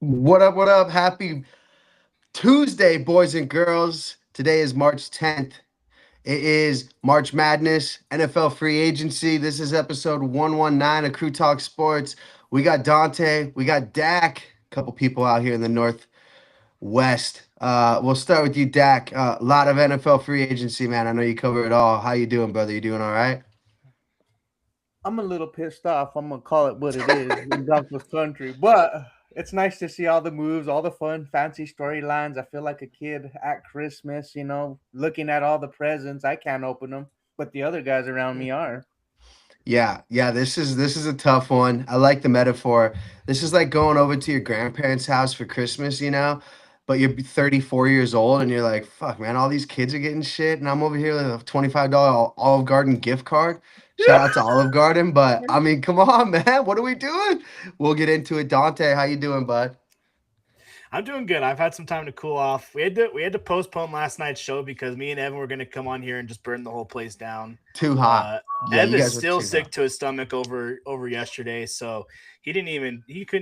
What up? What up? Happy Tuesday, boys and girls. Today is March 10th. It is March Madness, NFL free agency. This is episode 119 of Crew Talk Sports. We got Dante, we got Dak, a couple people out here in the Northwest. We'll start with you, Dak. A lot of NFL free agency, man. I know you cover it all. How you doing, brother? You doing all right? I'm a little pissed off. I'm gonna call it what it is in Broncos country, but it's nice to see all the moves, all the fun, fancy storylines. I feel like a kid at Christmas, looking at all the presents. I can't open them, but the other guys around me are. Yeah. This is a tough one. I like the metaphor. This is like going over to your grandparents' house for Christmas, but you're 34 years old and you're like, fuck, man, all these kids are getting shit, and I'm over here with a $25 Olive Garden gift card. Shout out to Olive Garden, but I mean, come on, man, what are we doing? We'll get into it. Dante, how you doing, bud? I'm doing good. I've had some time to cool off. We had to postpone last night's show because me and Evan were going to come on here and just burn the whole place down. Too hot. Yeah, Evan you is guys were still too sick hot. to his stomach over yesterday, so he couldn't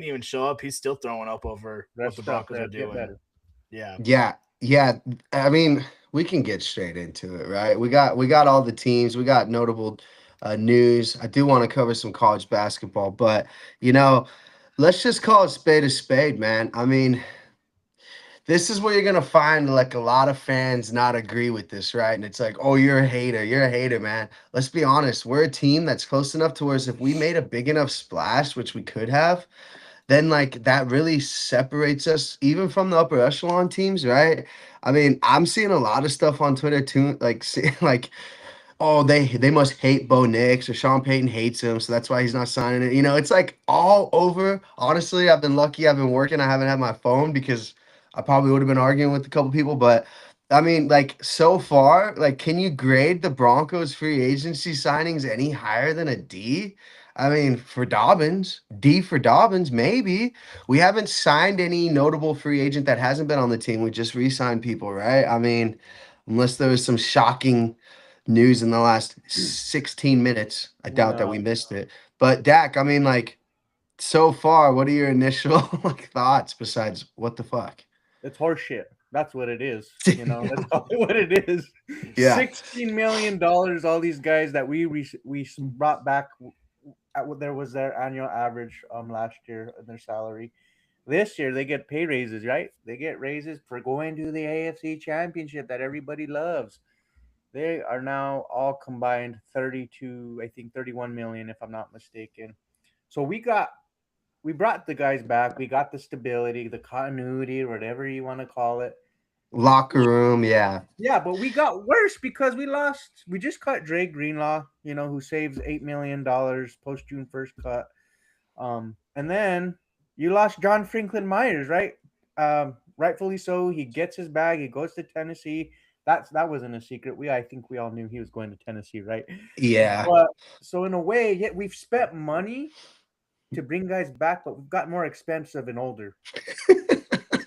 even show up. He's still throwing up over what Rest the up, Broncos are Ed, get doing. better. Yeah. Yeah. I mean, we can get straight into it, right? We got all the teams. We got notable news. I do want to cover some college basketball, but you know, let's just call a spade, man. I mean, this is where you're gonna find like a lot of fans not agree with this, right? And it's like, oh, you're a hater. You're a hater, man. Let's be honest. We're a team that's close enough to where if we made a big enough splash, which we could have, then like that really separates us even from the upper echelon teams, right? I mean, I'm seeing a lot of stuff on Twitter too, like like, oh, they must hate Bo Nix or Sean Payton hates him, so that's why he's not signing it. It's like all over. Honestly, I've been lucky. I've been working. I haven't had my phone because I probably would have been arguing with a couple people. But I mean, like so far, like, can you grade the Broncos free agency signings any higher than a D? I mean, for Dobbins, D for Dobbins, maybe. We haven't signed any notable free agent that hasn't been on the team. We just re-signed people, right? I mean, unless there was some shocking news in the last 16 minutes. I doubt that No, we missed it. But Dak, I mean, like, so far, what are your initial like thoughts besides what the fuck? it's horseshit. That's what it is. That's all what it is. Yeah. $16 million. All these guys that we brought back. There was their annual average last year in their salary. This year they get pay raises, right? They get raises for going to the AFC Championship that everybody loves. They are now all combined 32, I think 31 million, if I'm not mistaken. So we brought the guys back. We got the stability, the continuity, whatever you want to call it. Locker room, yeah. Yeah, but we got worse because we lost. We just cut Dre Greenlaw, who saves $8 million post June 1st cut. And then you lost John Franklin Myers, right? Rightfully so. He gets his bag. He goes to Tennessee. That wasn't a secret. I think we all knew he was going to Tennessee, right? Yeah. But so in a way, yet we've spent money to bring guys back, but we've got more expensive and older.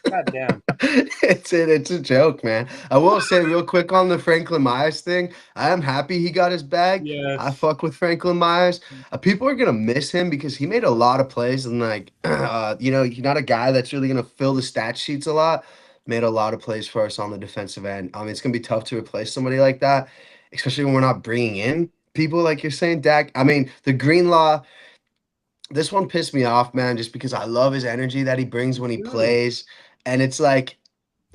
God damn. It's a joke, man. I will say real quick on the Franklin Myers thing. I am happy he got his bag. I Yes. fuck with Franklin Myers. People are gonna miss him because he made a lot of plays and like, he's not a guy that's really gonna fill the stat sheets a lot. Made a lot of plays for us on the defensive end. I mean, it's gonna be tough to replace somebody like that, especially when we're not bringing in people like you're saying, Dak. I mean, the Greenlaw. This one pissed me off, man, just because I love his energy that he brings Me when he too. plays. And it's like,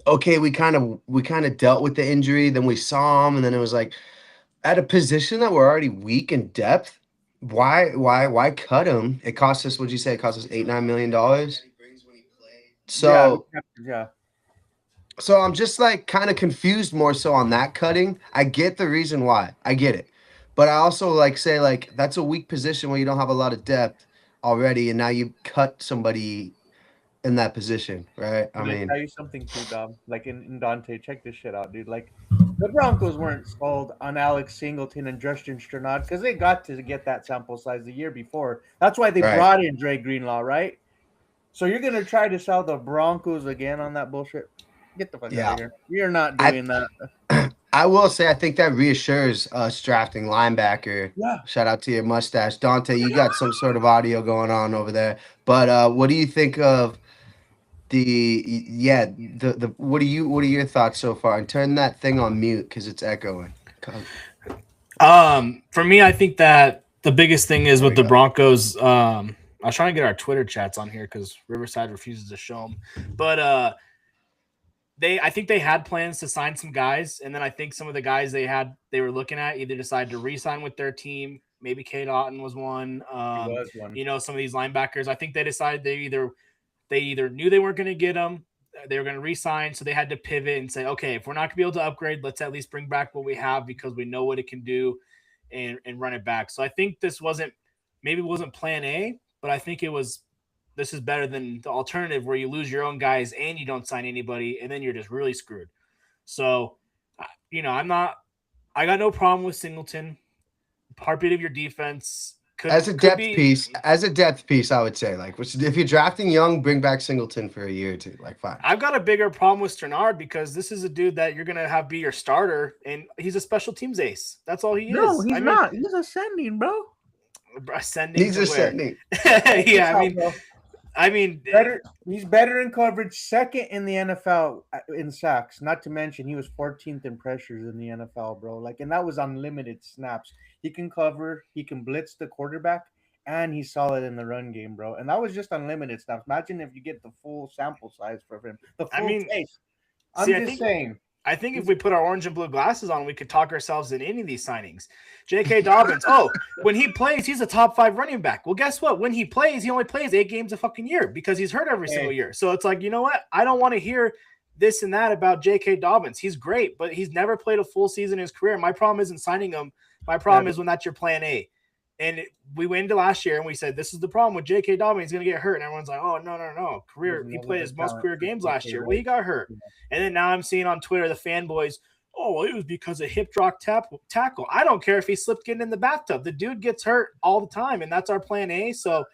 okay, we kind of dealt with the injury, then we saw him, and then it was like at a position that we're already weak in depth. Why cut him? It cost us, what'd you say? It cost us $8-9 million. Yeah, So yeah. so I'm just like kind of confused more so on that cutting. I get the reason why. I get it. But I also like say like that's a weak position where you don't have a lot of depth already, and now you cut somebody in that position, right? I Can I mean, tell you something too, Dom? Like in Dante, check this shit out, dude. Like the Broncos weren't sold on Alex Singleton and Justin Sternad because they got to get that sample size the year before. That's why they right. brought in Dre Greenlaw, right? So you're gonna try to sell the Broncos again on that bullshit? Get the fuck out Yeah. of here. You're not I- doing that. I will say I think that reassures us drafting linebacker. Yeah. Shout out to your mustache, Dante. You got some sort of audio going on over there. But what do you think of the what are your thoughts so far? And turn that thing on mute because it's echoing. For me, I think that the biggest thing is There with we the go. Broncos. I was trying to get our Twitter chats on here because Riverside refuses to show them. But I think they had plans to sign some guys, and then I think some of the guys they were looking at either decided to re-sign with their team. Maybe Cade Otton was one. was one. You know, some of these linebackers. I think they decided they either knew they weren't going to get them, they were going to re-sign, so they had to pivot and say, okay, if we're not going to be able to upgrade, let's at least bring back what we have because we know what it can do, and run it back. So I think this wasn't plan A, but I think this is better than the alternative where you lose your own guys and you don't sign anybody, and then you're just really screwed. So, you know, I got no problem with Singleton. Heartbeat of your defense. As a depth piece, I would say, like, if you're drafting young, bring back Singleton for a year or two. Like, fine. I've got a bigger problem with Sternard because this is a dude that you're gonna have be your starter, and he's a special teams ace. That's all he is. No, he's not. He's ascending, bro. Ascending. He's ascending. Yeah, I mean, he's better in coverage, second in the NFL in sacks. Not to mention, he was 14th in pressures in the NFL, bro. Like, and that was unlimited snaps. He can cover, he can blitz the quarterback, and he's solid in the run game, bro. And that was just unlimited snaps. Imagine if you get the full sample size for him, the full tape. I'm just saying. I think if we put our orange and blue glasses on, we could talk ourselves in any of these signings. J.K. Dobbins, when he plays, he's a top 5 running back. Well, guess what? When he plays, he only plays 8 games a fucking year because he's hurt every single year. So it's like, you know what? I don't want to hear this and that about J.K. Dobbins. He's great, but he's never played a full season in his career. My problem isn't signing him. My problem is when that's your plan A. And we went into last year and we said, this is the problem with J.K. Dobbins. He's going to get hurt. And everyone's like, oh, no. He played his most career games last year. Well, he got hurt. And then now I'm seeing on Twitter the fanboys, oh, well, it was because of hip drop tackle. I don't care if he slipped getting in the bathtub. The dude gets hurt all the time, and that's our plan A. So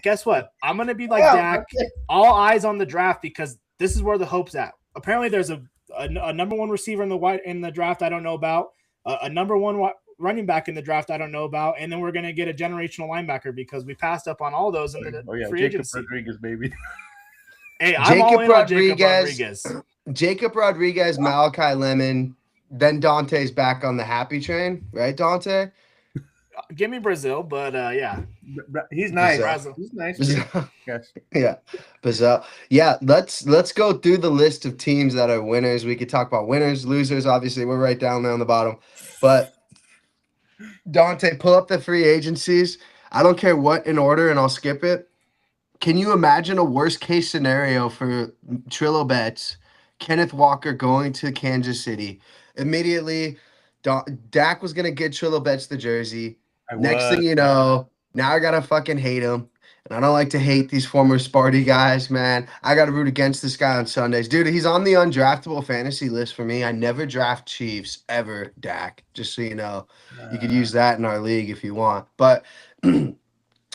guess what? I'm going to be like Dak, all eyes on the draft because this is where the hope's at. Apparently there's a number 1 receiver in the draft I don't know about, a number 1 running back in the draft I don't know about, and then we're going to get a generational linebacker because we passed up on all those in the free agency. Rodriguez, baby. Hey, I'm all in on Jacob Rodriguez. Jacob Rodriguez, Malachi Lemon, then Dante's back on the happy train, right, Dante? Give me Brazil, but yeah. He's nice. Brazil. He's nice. Yes. Yeah. Brazil. Yeah, let's go through the list of teams that are winners. We could talk about winners, losers. Obviously, we're right down there on the bottom. But Dante, pull up the free agencies. I don't care what in order, and I'll skip it. Can you imagine a worst case scenario for Trillo Betts, Kenneth Walker going to Kansas City? Immediately, Dak was going to get Trillo Betts the jersey. Next thing you know, now I got to fucking hate him. And I don't like to hate these former Sparty guys, man. I got to root against this guy on Sundays. Dude, he's on the undraftable fantasy list for me. I never draft Chiefs ever, Dak, just so you know. You could use that in our league if you want. But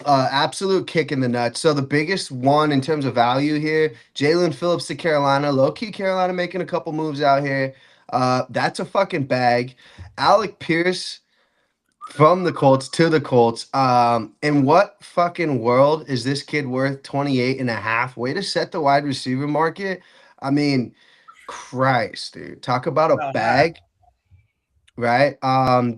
absolute kick in the nuts. So the biggest one in terms of value here, Jalen Phillips to Carolina. Low-key Carolina making a couple moves out here. That's a fucking bag. Alec Pierce from the Colts to the Colts. In what fucking world is this kid worth 28.5? Way to set the wide receiver market. I mean, Christ, dude. Talk about a bag. Right?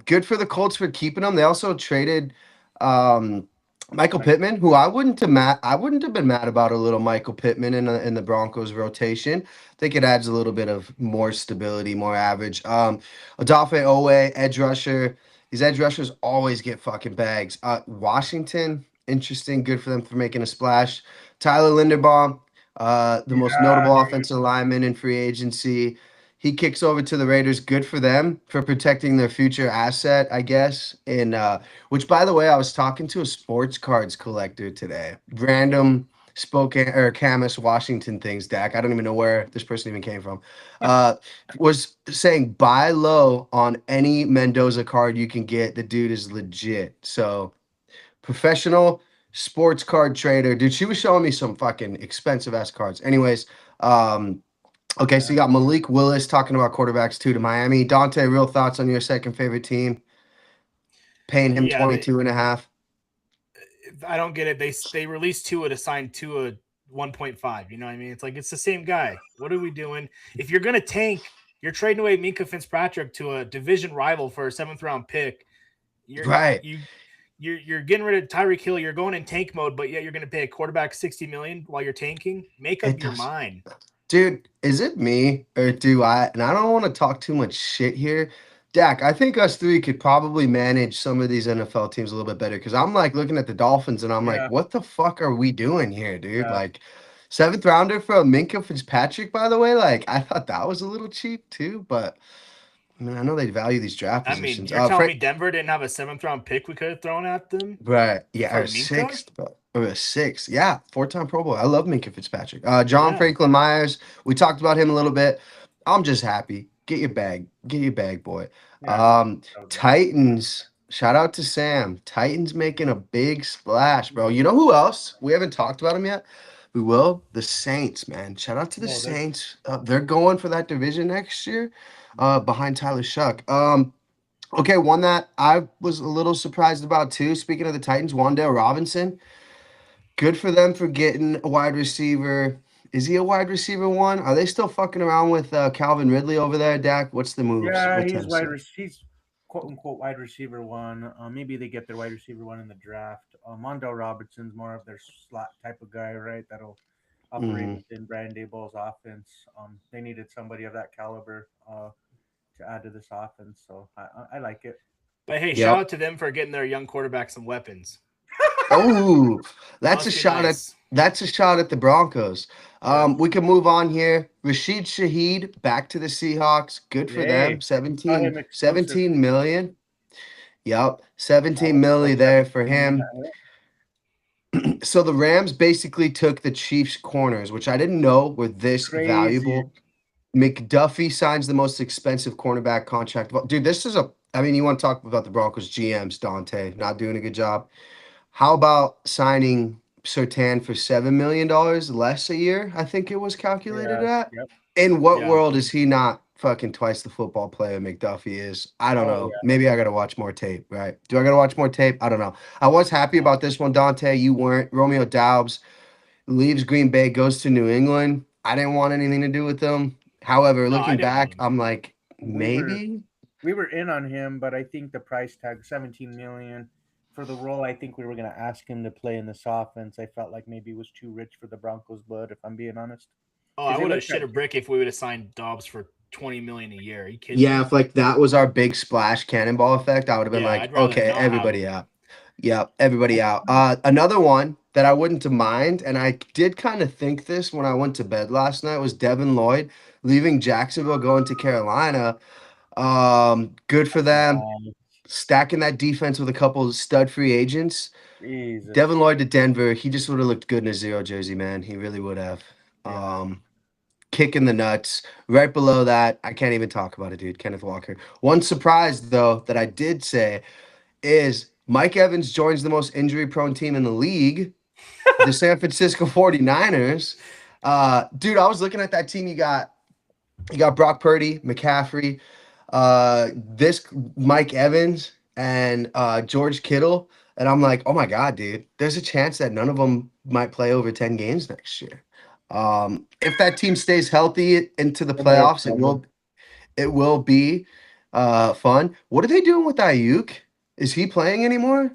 Good for the Colts for keeping him. They also traded Michael Pittman, who I wouldn't have been mad about a little Michael Pittman in the Broncos rotation. I think it adds a little bit of more stability, more average. Odafe Owe, edge rusher. These edge rushers always get fucking bags. Washington, interesting. Good for them for making a splash. Tyler Linderbaum, the most notable offensive lineman in free agency. He kicks over to the Raiders. Good for them for protecting their future asset, I guess. And which, by the way, I was talking to a sports cards collector today. Random Spokane or Camas, Washington things, Dak. I don't even know where this person even came from. Was saying buy low on any Mendoza card you can get. The dude is legit. So professional sports card trader. Dude, she was showing me some fucking expensive ass cards. Anyways, okay, so you got Malik Willis talking about quarterbacks too to Miami. Dante, real thoughts on your second favorite team? Paying him Yeah, 22 and a half. I don't get it. They released Tua to sign Tua 1.5. You know what I mean? It's like it's the same guy. What are we doing? If you're gonna tank, you're trading away Minka Fitzpatrick to a division rival for a 7th-round pick. Right. You're getting rid of Tyreek Hill. You're going in tank mode, but yet you're going to pay a quarterback $60 million while you're tanking. Make up your mind, dude. Is it me or do I? And I don't want to talk too much shit here, Dak. I think us three could probably manage some of these NFL teams a little bit better because I'm like looking at the Dolphins and I'm like, what the fuck are we doing here, dude? Like, 7th rounder for a Minka Fitzpatrick, by the way. Like, I thought that was a little cheap too, but. I mean, I know they value these draft positions. You're telling me Denver didn't have a 7th-round pick we could have thrown at them? Right. Yeah, or 6th. Or a 6th. Yeah, 4-time Pro Bowl. I love Minka Fitzpatrick. John Franklin Myers. We talked about him a little bit. I'm just happy. Get your bag. Get your bag, boy. Yeah, Titans. Shout out to Sam. Titans making a big splash, bro. You know who else? We haven't talked about him yet. We will. The Saints, man. Shout out to the Saints. They're going for that division next year. Behind Tyler Shuck. Okay, one that I was a little surprised about too. Speaking of the Titans, Wan'Dale Robinson. Good for them for getting a wide receiver. Is he a wide receiver one? Are they still fucking around with Calvin Ridley over there, Dak? What's the move? Yeah, he's quote unquote wide receiver one. Maybe they get their wide receiver one in the draft. Wan'Dale Robinson's more of their slot type of guy, right? That'll operate within Brian Daboll's offense. They needed somebody of that caliber to add to this offense, so I like it. But hey, shout out to them for getting their young quarterback some weapons. Oh, that's a shot at the Broncos. We can move on here. Rashid Shaheed back to the Seahawks. Good for them. 17 million. Yep, 17 million there for him. So the Rams basically took the Chiefs' corners, which I didn't know were this valuable. McDuffie signs the most expensive cornerback contract. Dude, this is you want to talk about the Broncos GMs, Dante, not doing a good job. How about signing Surtain for $7 million less a year? I think it was calculated at. Yep. In what world is he not fucking twice the football player McDuffie is? I don't know. Yeah. Maybe I got to watch more tape, right? Do I got to watch more tape? I don't know. I was happy about this one, Dante. You weren't. Romeo Doubs leaves Green Bay, goes to New England. I didn't want anything to do with them. However, looking back, I'm like, maybe. We were in on him, but I think the price tag, $17 million. For the role, I think we were going to ask him to play in this offense. I felt like maybe it was too rich for the Broncos blood, if I'm being honest. Oh, I would have shit a brick if we would have signed Dobbs for $20 million a year. Are you kidding? Yeah, if like that was our big splash cannonball effect, I would have been like, okay, everybody out. Yeah, everybody out. Another one that I wouldn't mind, and I did kind of think this when I went to bed last night, was Devin Lloyd leaving Jacksonville, going to Carolina. Good for them. Stacking that defense with a couple of stud free agents. Jesus. Devin Lloyd to Denver. He just would have looked good in a 0 jersey, man. He really would have. Kicking the nuts. Right below that, I can't even talk about it, dude. Kenneth Walker. One surprise, though, that I did say is Mike Evans joins the most injury-prone team in the league, the San Francisco 49ers. Dude, I was looking at that team. You got Brock Purdy, McCaffrey, this Mike Evans, and George Kittle. And I'm like, oh my God, dude, there's a chance that none of them might play over 10 games next year. If that team stays healthy into the playoffs, it will be fun. What are they doing with Ayuk? Is he playing anymore?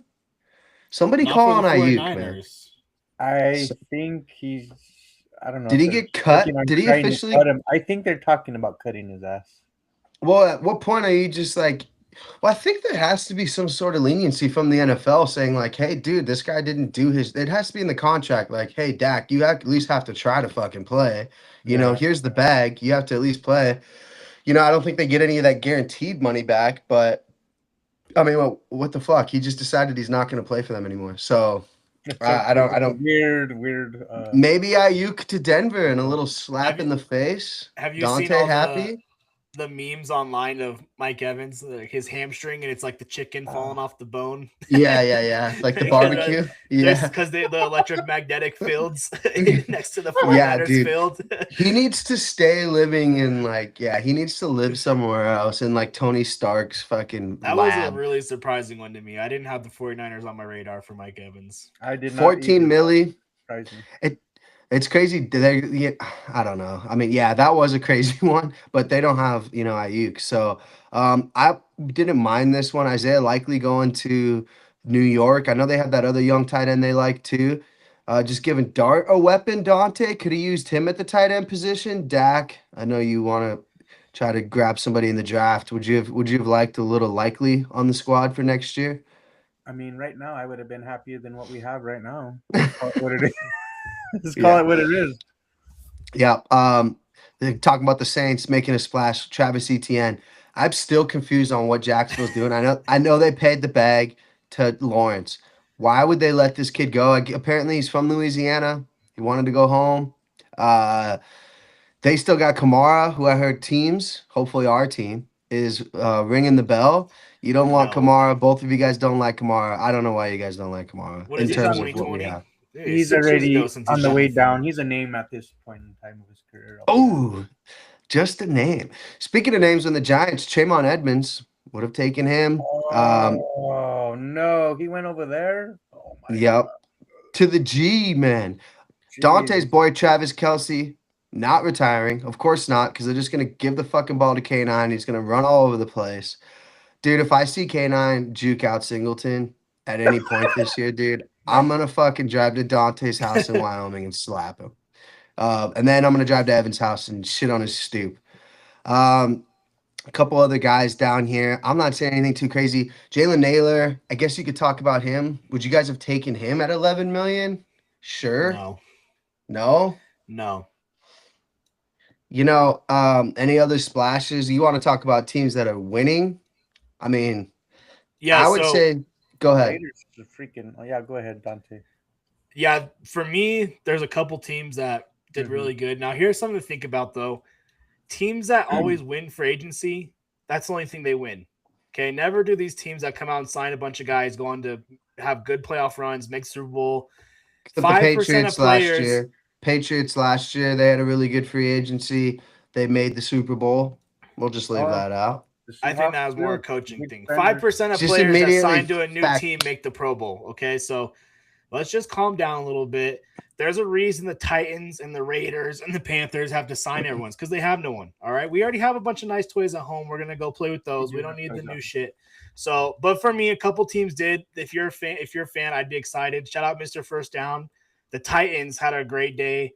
Somebody call on Ayuk, man. I think he's, I don't know. Did he get cut? Did he officially cut him? I think they're talking about cutting his ass. Well, at what point are you just like, well, I think there has to be some sort of leniency from the NFL saying like, hey, dude, this guy didn't do his, it has to be in the contract. Like, hey, Dak, you at least have to try to fucking play. You know, here's the bag. You have to at least play. You know, I don't think they get any of that guaranteed money back, but I mean, well, what the fuck? He just decided he's not going to play for them anymore. So I don't. Weird. Maybe Ayuk to Denver and a little slap in the face. Have you Dante seen all happy? the memes online of Mike Evans, his hamstring, and it's like the chicken falling off the bone. Yeah. Like the barbecue. There's Yeah. because the electromagnetic fields next to the Yeah, 49ers dude. field. He needs to stay living in he needs to live somewhere else in like Tony Stark's fucking That was a lab. really surprising one to me. I didn't have the 49ers on my radar for Mike Evans. I did not. 14 milli. Surprised me. It's crazy. I don't know. I mean, yeah, that was a crazy one, but they don't have, Ayuk. So I didn't mind this one. Isaiah Likely going to New York. I know they have that other young tight end they like too. Just giving Dart a weapon. Dante could have used him at the tight end position. Dak, I know you want to try to grab somebody in the draft. Would you have liked a little Likely on the squad for next year? I mean, right now I would have been happier than what we have right now. Call it what it is. Just call it what it is. Yeah. They're talking about the Saints making a splash. Travis Etienne. I'm still confused on what Jacksonville's doing. I know they paid the bag to Lawrence. Why would they let this kid go? Apparently, he's from Louisiana. He wanted to go home. They still got Kamara, who I heard teams, hopefully our team, is ringing the bell. You don't want No. Kamara. Both of you guys don't like Kamara. I don't know why you guys don't like Kamara What in is he, terms of what we 2020? have. Dude, He's 6 years already ago since on he's the been way in the down. field. He's a name at this point in time of his career. Oh, just a name. Speaking of names on the Giants, Tremont Edmonds would have taken him. Oh no, he went over there. Oh my Yep. To the G, man. Dante's Jesus. boy, Travis Kelce, not retiring. Of course not, because they're just going to give the fucking ball to K9. He's going to run all over the place. Dude, if I see K9 juke out Singleton at any point this year, dude, I'm going to fucking drive to Dante's house in Wyoming and slap him. And then I'm going to drive to Evan's house and shit on his stoop. A couple other guys down here. I'm not saying anything too crazy. Jalen Naylor, I guess you could talk about him. Would you guys have taken him at 11 million? Sure. No? No. Any other splashes? You want to talk about teams that are winning? I mean, Yeah, I would say go ahead. Raiders are freaking. Oh yeah, go ahead, Dante. Yeah, for me, there's a couple teams that did really good. Now, here's something to think about, though. Teams that always win for agency, that's the only thing they win. Okay, never do these teams that come out and sign a bunch of guys go on to have good playoff runs, make Super Bowl. 5% of players. Patriots last year, they had a really good free agency. They made the Super Bowl. We'll just leave that out. I think that was more a coaching thing. 5% of players that signed to a new team make the Pro Bowl. Okay, so let's just calm down a little bit. There's a reason the Titans and the Raiders and the Panthers have to sign everyone's because they have no one. All right. We already have a bunch of nice toys at home. We're going to go play with those. We don't need the new shit. So, but for me, a couple teams did. If you're a fan, I'd be excited. Shout out Mr. First Down. The Titans had a great day.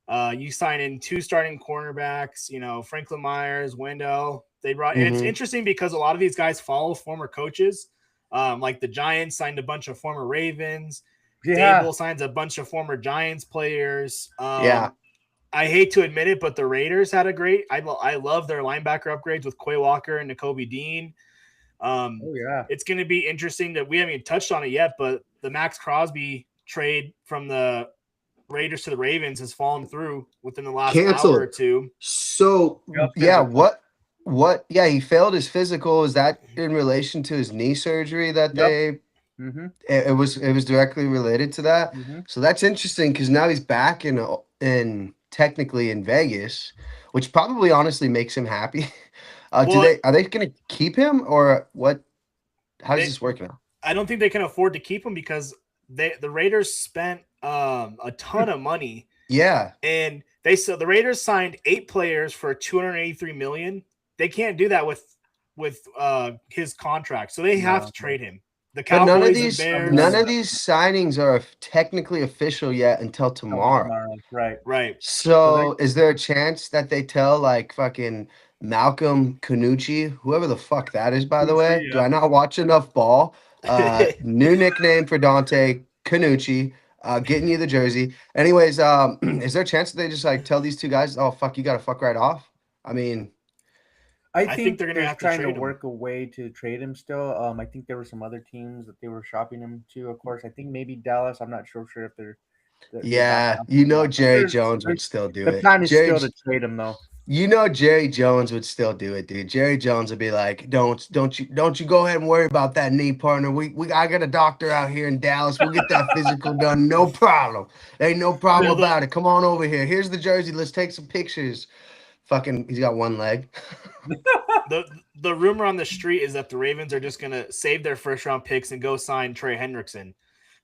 You sign in 2 starting cornerbacks, Franklin Myers, Wendell. They brought, and it's interesting because a lot of these guys follow former coaches. Like the Giants signed a bunch of former Ravens. Yeah. Dable signs a bunch of former Giants players. Yeah. I hate to admit it, but the Raiders had a great. I love their linebacker upgrades with Quay Walker and Nakobe Dean. It's going to be interesting that we haven't even touched on it yet, but the Max Crosby trade from the Raiders to the Ravens has fallen through within the last hour or two. So what? Yeah, he failed his physical. Is that in relation to his knee surgery that they? It was directly related to that. So that's interesting because now he's back in technically in Vegas, which probably honestly makes him happy. Are they going to keep him or what? How does this work now? I don't think they can afford to keep him because the Raiders spent a ton of money. Yeah, and the Raiders signed 8 players for $283 million. They can't do that with his contract, so they have to trade him. The Cowboys none of these signings are technically official yet until tomorrow. Right. So is there a chance that they tell like fucking Malcolm Canucci, whoever the fuck that is, by the way? Do I not watch enough ball? New nickname for Dante, Canucci, getting you the jersey. Anyways, is there a chance that they just like tell these 2 guys, oh fuck, you gotta fuck right off? I mean, I think they're gonna have trying to work a way to trade him still. I think there were some other teams that they were shopping him to. Of course, I think maybe Dallas. I'm not sure if they're Jerry Jones would still do it. The plan is still to trade him though. You know Jerry Jones would still do it, dude. Jerry Jones would be like, "Don't you go ahead and worry about that knee, partner. We I got a doctor out here in Dallas. We'll get that physical done, no problem. There ain't no problem Well, about it. Come on over here. Here's the jersey. Let's take some pictures." Fucking, he's got one leg. the rumor on the street is that the Ravens are just gonna save their first round picks and go sign Trey Hendrickson.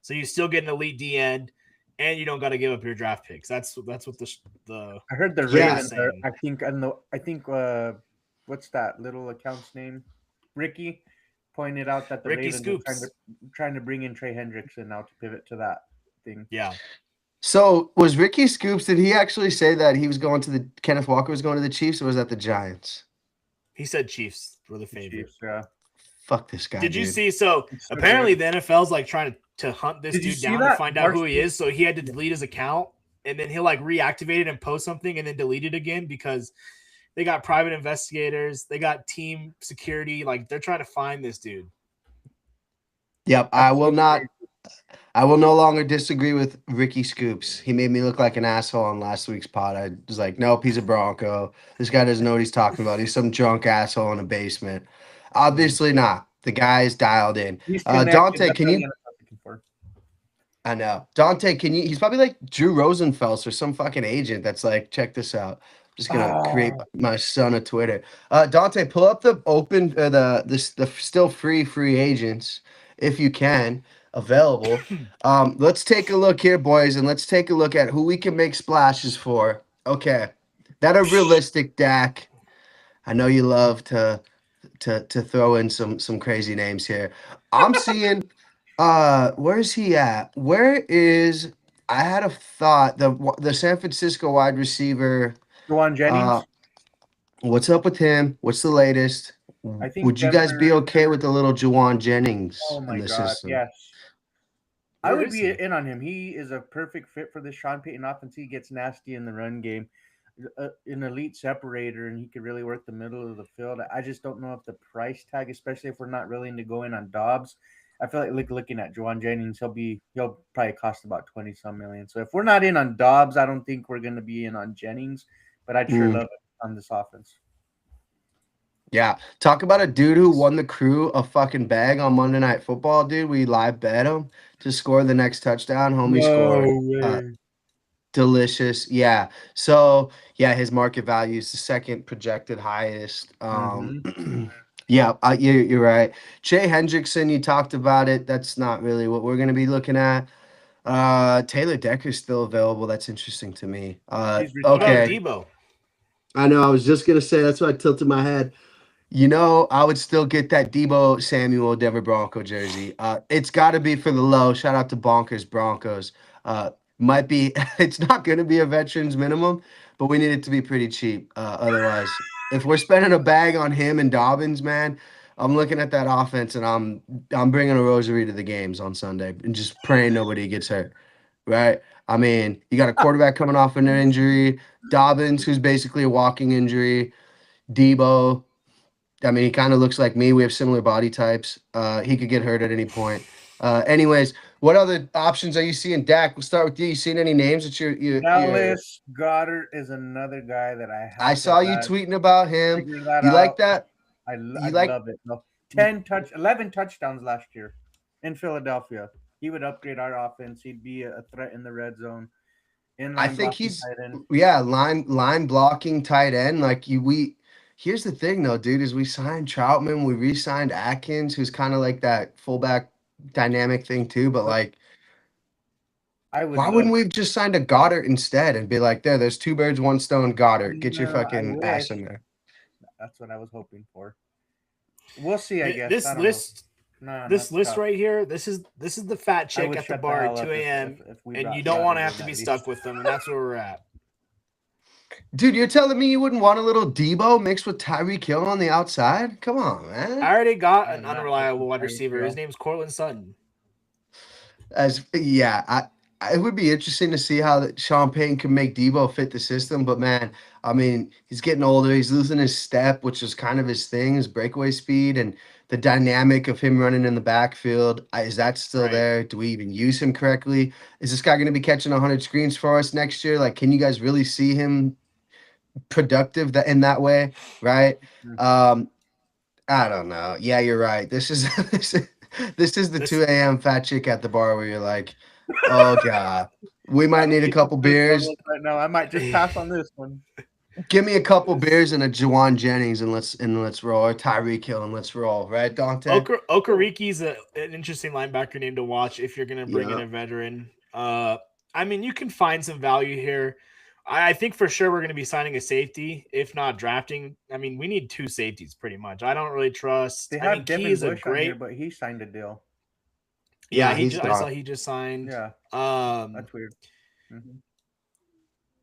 So you still get an elite D end, and you don't got to give up your draft picks. That's what the I heard the Yeah. Ravens. I think what's that little account's name? Ricky pointed out that the Ricky Ravens Scoops. are trying to bring in Trey Hendrickson now to pivot to that thing. Yeah. So was Ricky Scoops? Did he actually say that he was going to the Kenneth Walker was going to the Chiefs, or was that the Giants? He said Chiefs were the favorite. Chiefs, yeah. Fuck this guy. Did you dude. see? So It's so apparently good. the NFL's like trying to hunt this Did you dude see down to that? find out who he Varsity- is. So he had to delete his account, and then he'll like reactivate it and post something, and then delete it again because they got private investigators, they got team security, like they're trying to find this dude. Yep, I will not. I will no longer disagree with Ricky Scoops. He made me look like an asshole on last week's pod. I was like, nope, he's a Bronco. This guy doesn't know what he's talking about. He's some drunk asshole in a basement. Obviously not. The guy is dialed in. He's Dante, connected. can That's you? what I'm looking for. I know. Dante, can you? He's probably like Drew Rosenfels or some fucking agent that's like, check this out. I'm just gonna create my son a Twitter. Dante, pull up the open the still free agents if you can available. Let's take a look here, boys, and let's take a look at who we can make splashes for. Okay, that are realistic, Dak. I know you love to throw in some crazy names here. I'm seeing. Where is he at? Where is? I had a thought the San Francisco wide receiver. Juwan Jennings. What's up with him? What's the latest? I think Would you guys be Denver- okay with the little Juwan Jennings Oh in my the god, system? yes. I Where would is be he? in on him. He is a perfect fit for the Sean Payton offense. He gets nasty in the run game, an elite separator, and he could really work the middle of the field. I just don't know if the price tag, especially if we're not willing to go in on Dobbs. I feel like looking at Juwan Jennings, he'll probably cost about 20 some million. So if we're not in on Dobbs, I don't think we're going to be in on Jennings. But I'd sure love it on this offense. Yeah. Talk about a dude who won the crew a fucking bag on Monday Night Football, dude. We live bet him to score the next touchdown. Homie scored. Delicious. Yeah. So, yeah, his market value is the second projected highest. Yeah, you're right. Trey Hendrickson, you talked about it. That's not really what we're going to be looking at. Taylor Decker's still available. That's interesting to me. He's What about Okay. Debo? I know. I was just going to say that's why I tilted my head. You know, I would still get that Debo Samuel Denver Bronco jersey. It's got to be for the low. Shout out to Bonkers Broncos. Might be, it's not going to be a veterans minimum, but we need it to be pretty cheap. Otherwise, if we're spending a bag on him and Dobbins, man, I'm looking at that offense and I'm bringing a rosary to the games on Sunday and just praying nobody gets hurt. Right? I mean, you got a quarterback coming off an injury, Dobbins, who's basically a walking injury, Debo. I mean, he kind of looks like me. We have similar body types. He could get hurt at any point. Anyways, what other options are you seeing? Dak, we'll start with you. You seen any names that you're Dallas Goddard is another guy that I saw you tweeting about him. Figure that You out. like that? I like- love it. No, 11 touchdowns last year in Philadelphia. He would upgrade our offense. He'd be a threat in the red zone. I think he's tight end. line blocking tight end. Like here's the thing though, dude, is we signed Troutman, we re-signed Atkins, who's kind of like that fullback dynamic thing too. But like, why wouldn't we have just signed a Goddard instead and be like, there's two birds, one stone, Goddard. Get your No, I fucking ass wish. in there. That's what I was hoping for. We'll see. I guess This I don't list, know. this that's list tough. right here, this is the fat I chick would at the shut bar hell at up 2 a.m. if we and brought you don't Goddard want to in have to that be list. stuck with them, and that's where we're at. Dude, you're telling me you wouldn't want a little Debo mixed with Tyreek Hill on the outside? Come on, man. I already got an I'm not unreliable wide fucking receiver. Tyreek His Hill. name's Cortland Sutton. It would be interesting to see how Sean Payton can make Debo fit the system. But man, I mean, he's getting older. He's losing his step, which is kind of his thing, his breakaway speed and the dynamic of him running in the backfield. Is that still Right. there? Do we even use him correctly? Is this guy going to be catching 100 screens for us next year? Like, can you guys really see him productive in that way, right? Mhm. I don't know. Yeah, you're right. This is this is the This 2 a.m. fat chick at the bar where you're like, oh god, we might need a Keep the couple first beers. levels right now. I might just pass on this one. Give me a couple beers and a Jawan Jennings and let's roll. Or Tyreek Hill and let's roll. Right, Dante? Okariki's an interesting linebacker name to watch if you're going to bring in Yeah. a veteran. I mean, you can find some value here. I think for sure we're going to be signing a safety, if not drafting. I mean, we need 2 safeties pretty much. I don't really trust. They I have mean, Key Devin is a Bush on here, great. but he signed a deal. Yeah, No, he's I saw gone. he just signed. Yeah, Um, that's weird. Mhm.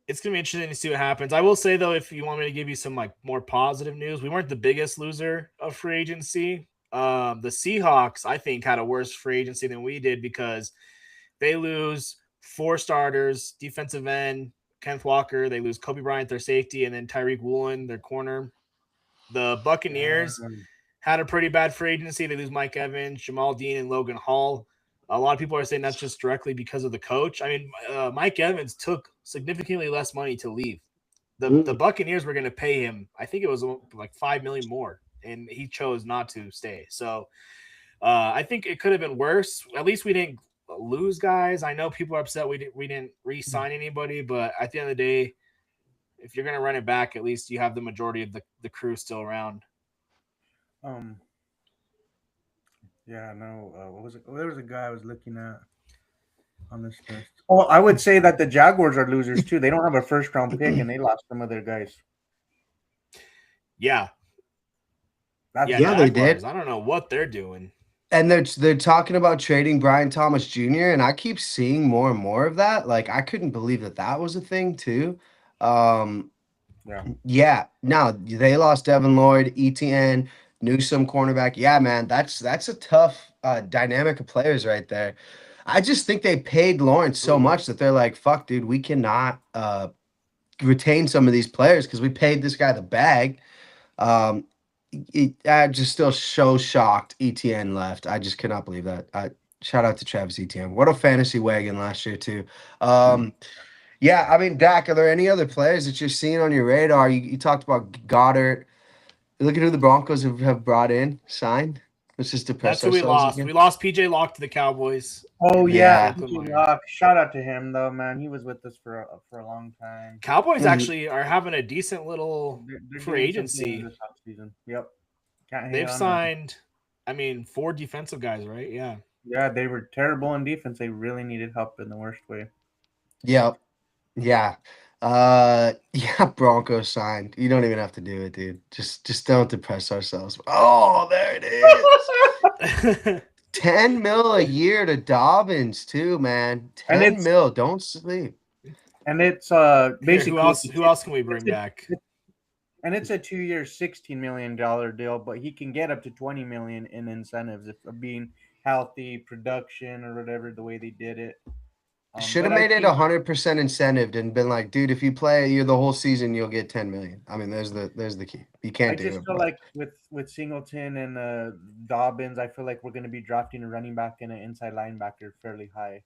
it's gonna be interesting to see what happens. I will say though, if you want me to give you some like more positive news, we weren't the biggest loser of free agency. The Seahawks, I think, had a worse free agency than we did because they lose 4 starters, defensive end, Kenneth Walker. They lose Kobe Bryant, their safety, and then Tyreek Woolen, their corner. The Buccaneers had a pretty bad free agency. They lose Mike Evans, Jamal Dean, and Logan Hall. A lot of people are saying that's just directly because of the coach. I mean, Mike Evans took significantly less money to leave. The Buccaneers were going to pay him, I think it was like $5 million more, and he chose not to stay. So I think it could have been worse. At least we didn't lose guys. I know people are upset we didn't re-sign anybody, but at the end of the day, if you're going to run it back, at least you have the majority of the crew still around. Yeah, no. What was it? There was a guy I was looking at on this list. Well, I would say that the Jaguars are losers too. They don't have a first round pick, and they lost some of their guys. Yeah. That's Yeah, Yeah, they Jaguars, did. I don't know what they're doing. And they're talking about trading Brian Thomas Jr. and I keep seeing more and more of that. Like I couldn't believe that that was a thing too. Um, yeah. yeah, no, they lost Devin Lloyd, ETN, Newsome cornerback. Yeah, man, that's a tough dynamic of players right there. I just think they paid Lawrence so much that they're like, fuck, dude, we cannot retain some of these players because we paid this guy the bag. Um, I just still so shocked ETN left. I just cannot believe that. Shout out to Travis Etienne. What a fantasy wagon last year too. Yeah, I mean, Dak, are there any other players that you're seeing on your radar? You talked about Goddard. Look at who the Broncos have brought in, signed. Let's just depress That's who we ourselves lost. again. We lost PJ Locke to the Cowboys. Oh And yeah, Franklin PJ Myers. Locke. Shout out to him though, man. He was with us for a long time. Cowboys Mhm. actually are having a decent little They're free doing something agency. this offseason. Yep. Can't hate They've on them. signed, I mean, 4 defensive guys, right? Yeah. Yeah, they were terrible in defense. They really needed help in the worst way. Yep. Yeah. Yeah, Broncos signed. You don't even have to do it, dude. Just don't depress ourselves. Oh, there it is. 10 mil a year to Dobbins too, man. And 10 it's- mil. Don't sleep. And it's Here, basically who else can we bring back? and it's a 2-year, $16 million deal, but he can get up to 20 million in incentives if being healthy, production, or whatever the way they did it. Should have but I made it think- 100% incentive and been like, dude, if you play you the whole season, you'll get 10 million. I mean, there's the key. You I can't do just it. feel but- like with Singleton and Dobbins, I feel like we're going to be drafting a running back and an inside linebacker fairly high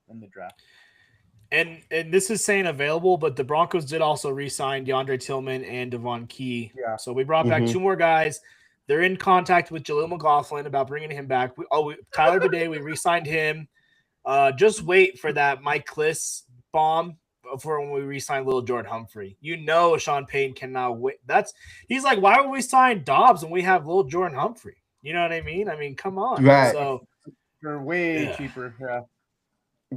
in the draft. And this is saying available, but the Broncos did also re-sign DeAndre Tillman and Devon Key. Yeah. So we brought back Mhm. 2 more guys. They're in contact with Jaleel McLaughlin about bringing him back. Tyler Bidet, we re-signed him. Just wait for that Mike Kliss bomb for when we re-sign Little Jordan Humphrey. You know Sean Payton cannot wait. He's like, why would we sign Dobbs when we have Little Jordan Humphrey? You know what I mean? I mean, come on. Right. So They're way Yeah. cheaper. Yeah.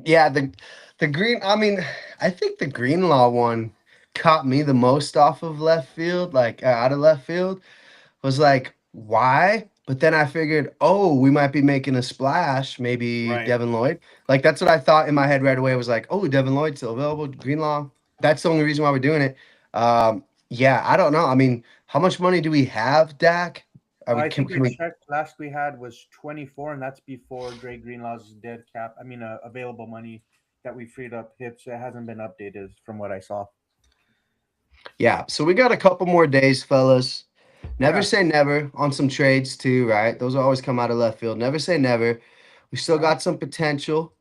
Yeah, the green. I mean, I think the Greenlaw one caught me the most off of left field, like out of left field. Was like, why? But then I figured, oh, we might be making a splash. Maybe Right. Devin Lloyd. Like that's what I thought in my head right away. Was like, oh, Devin Lloyd still available. Greenlaw. That's the only reason why we're doing it. Yeah, I don't know. I mean, how much money do we have, Dak? I think I checked. Last we had was 24, and that's before Dre Greenlaw's dead cap. I mean, available money that we freed up hits. It hasn't been updated from what I saw. Yeah, so we got a couple more days, fellas. Never Yeah. say never on some trades too, right? Those always come out of left field. Never say never. We still got some potential.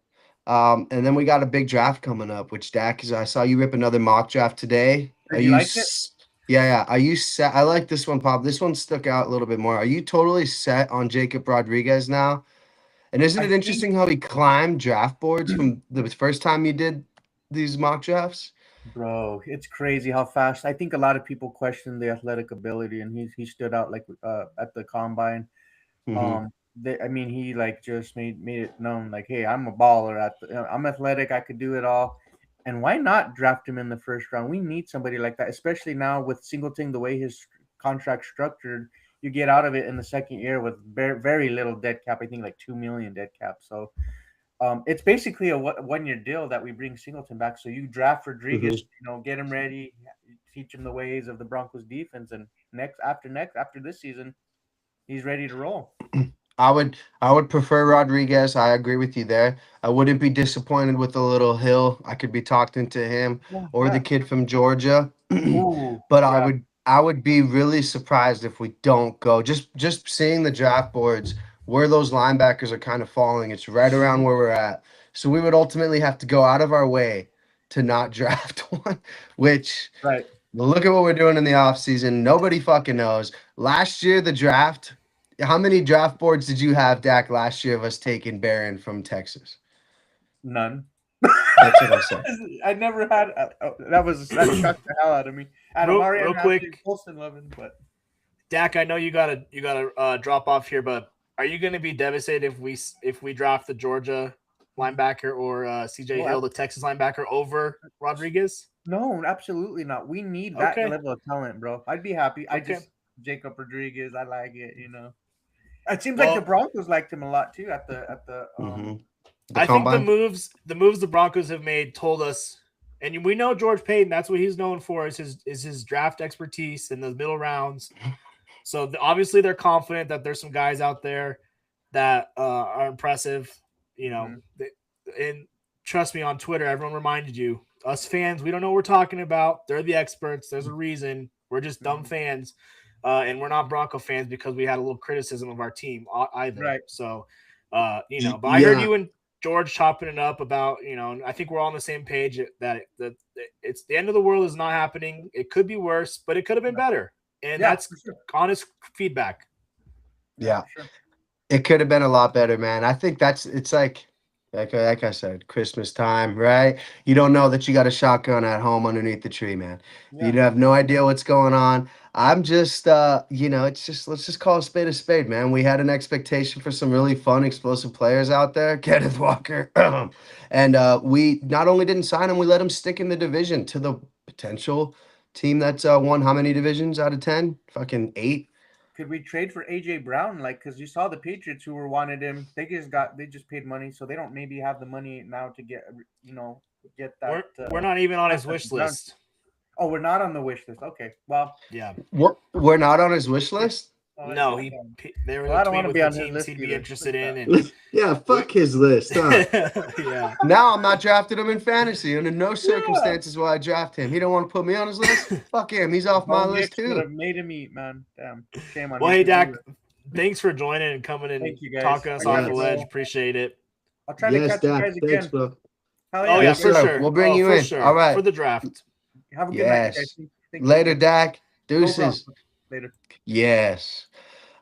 And then we got a big draft coming up, which Dak is. I saw you rip another mock draft today. Are You you? like it? Yeah. Are you set? I like this one, Pop. This one stuck out a little bit more. Are you totally set on Jacob Rodriguez now? And isn't I it think interesting how he climbed draft boards from the first time you did these mock drafts? Bro, it's crazy how fast. I think a lot of people question the athletic ability, and he stood out like at the combine. Hmm. I mean, he like just made it known, like, hey, I'm a baller. I'm athletic. I could do it all. And why not draft him in the first round? We need somebody like that, especially now with Singleton the way his contract structured. You get out of it in the second year with very, very little dead cap. I think like 2 million dead cap. So it's basically a 1 year deal that we bring Singleton back. So you draft Rodriguez, Hmm. get him ready, teach him the ways of the Broncos defense, and after this season, he's ready to roll. I would prefer Rodriguez. I agree with you there. I wouldn't be disappointed with a little Hill. I could be talked into him Yeah, or the yeah. kid from Georgia. Ooh, But I yeah. would I would be really surprised if we don't go. Just seeing the draft boards where those linebackers are kind of falling. It's right around where we're at. So we would ultimately have to go out of our way to not draft one, which Right. look at what we're doing in the offseason. Nobody fucking knows. Last year, the draft, how many draft boards did you have, Dak, last year of us taking Barron from Texas? None. That's what I said. I never had that shocked the hell out of me. And Real quick, Colston loving, but Dak, I know you gotta drop off here, but are you going to be devastated if we draft the Georgia linebacker or CJ Hill, the Texas linebacker, over Rodriguez? no, absolutely not. We need that Okay. level of talent, bro. I'd be happy. Okay. Jacob Rodriguez, I like it. It seems like the Broncos liked him a lot too at the Mhm. I think combine? the moves the Broncos have made told us, and we know George Payton. That's what he's known for is his draft expertise in the middle rounds. So obviously they're confident that there's some guys out there that are impressive. And trust me, on Twitter, everyone reminded you, us fans, we don't know what we're talking about. They're the experts. There's a reason. We're just dumb fans, and we're not Bronco fans because we had a little criticism of our team either. Right. So, but I heard you and George chopping it up about, and I think we're all on the same page that it's the end of the world is not happening. It could be worse, but it could have been better. And that's honest feedback. Yeah. Sure. It could have been a lot better, man. I think it's like I said, Christmas time, right? You don't know that you got a shotgun at home underneath the tree, man. Yeah. You have no idea what's going on. I'm just, it's just let's just call a spade, man. We had an expectation for some really fun, explosive players out there, Kenneth Walker, and we not only didn't sign him, we let him stick in the division to the potential team that's won how many divisions out of 10? Fucking 8. Could we trade for AJ Brown? Because you saw the Patriots who were wanted him. They just paid money, so they don't maybe have the money now to get that. We're not even on his wish list. Oh, we're not on the wish list. Okay, well, yeah, we're not on his wish list. No, they were. I don't want to be on his list. He'd be interested in. And yeah, fuck his list. Huh? Yeah. Now I'm not drafting him in fantasy. Under no circumstances will I draft him. He don't want to put me on his list. Fuck him. He's off my list too. Would have made him eat, man. Damn. Shame on well, hey Dak, thanks for joining and coming and talking us off the ledge. Appreciate it. I'll try to catch you guys again. Thanks, bro. Oh yeah, for sure. We'll bring you in. Sure. All right. For the draft. Have a good night, guys. Later, Dak. Deuces. Later. Yes.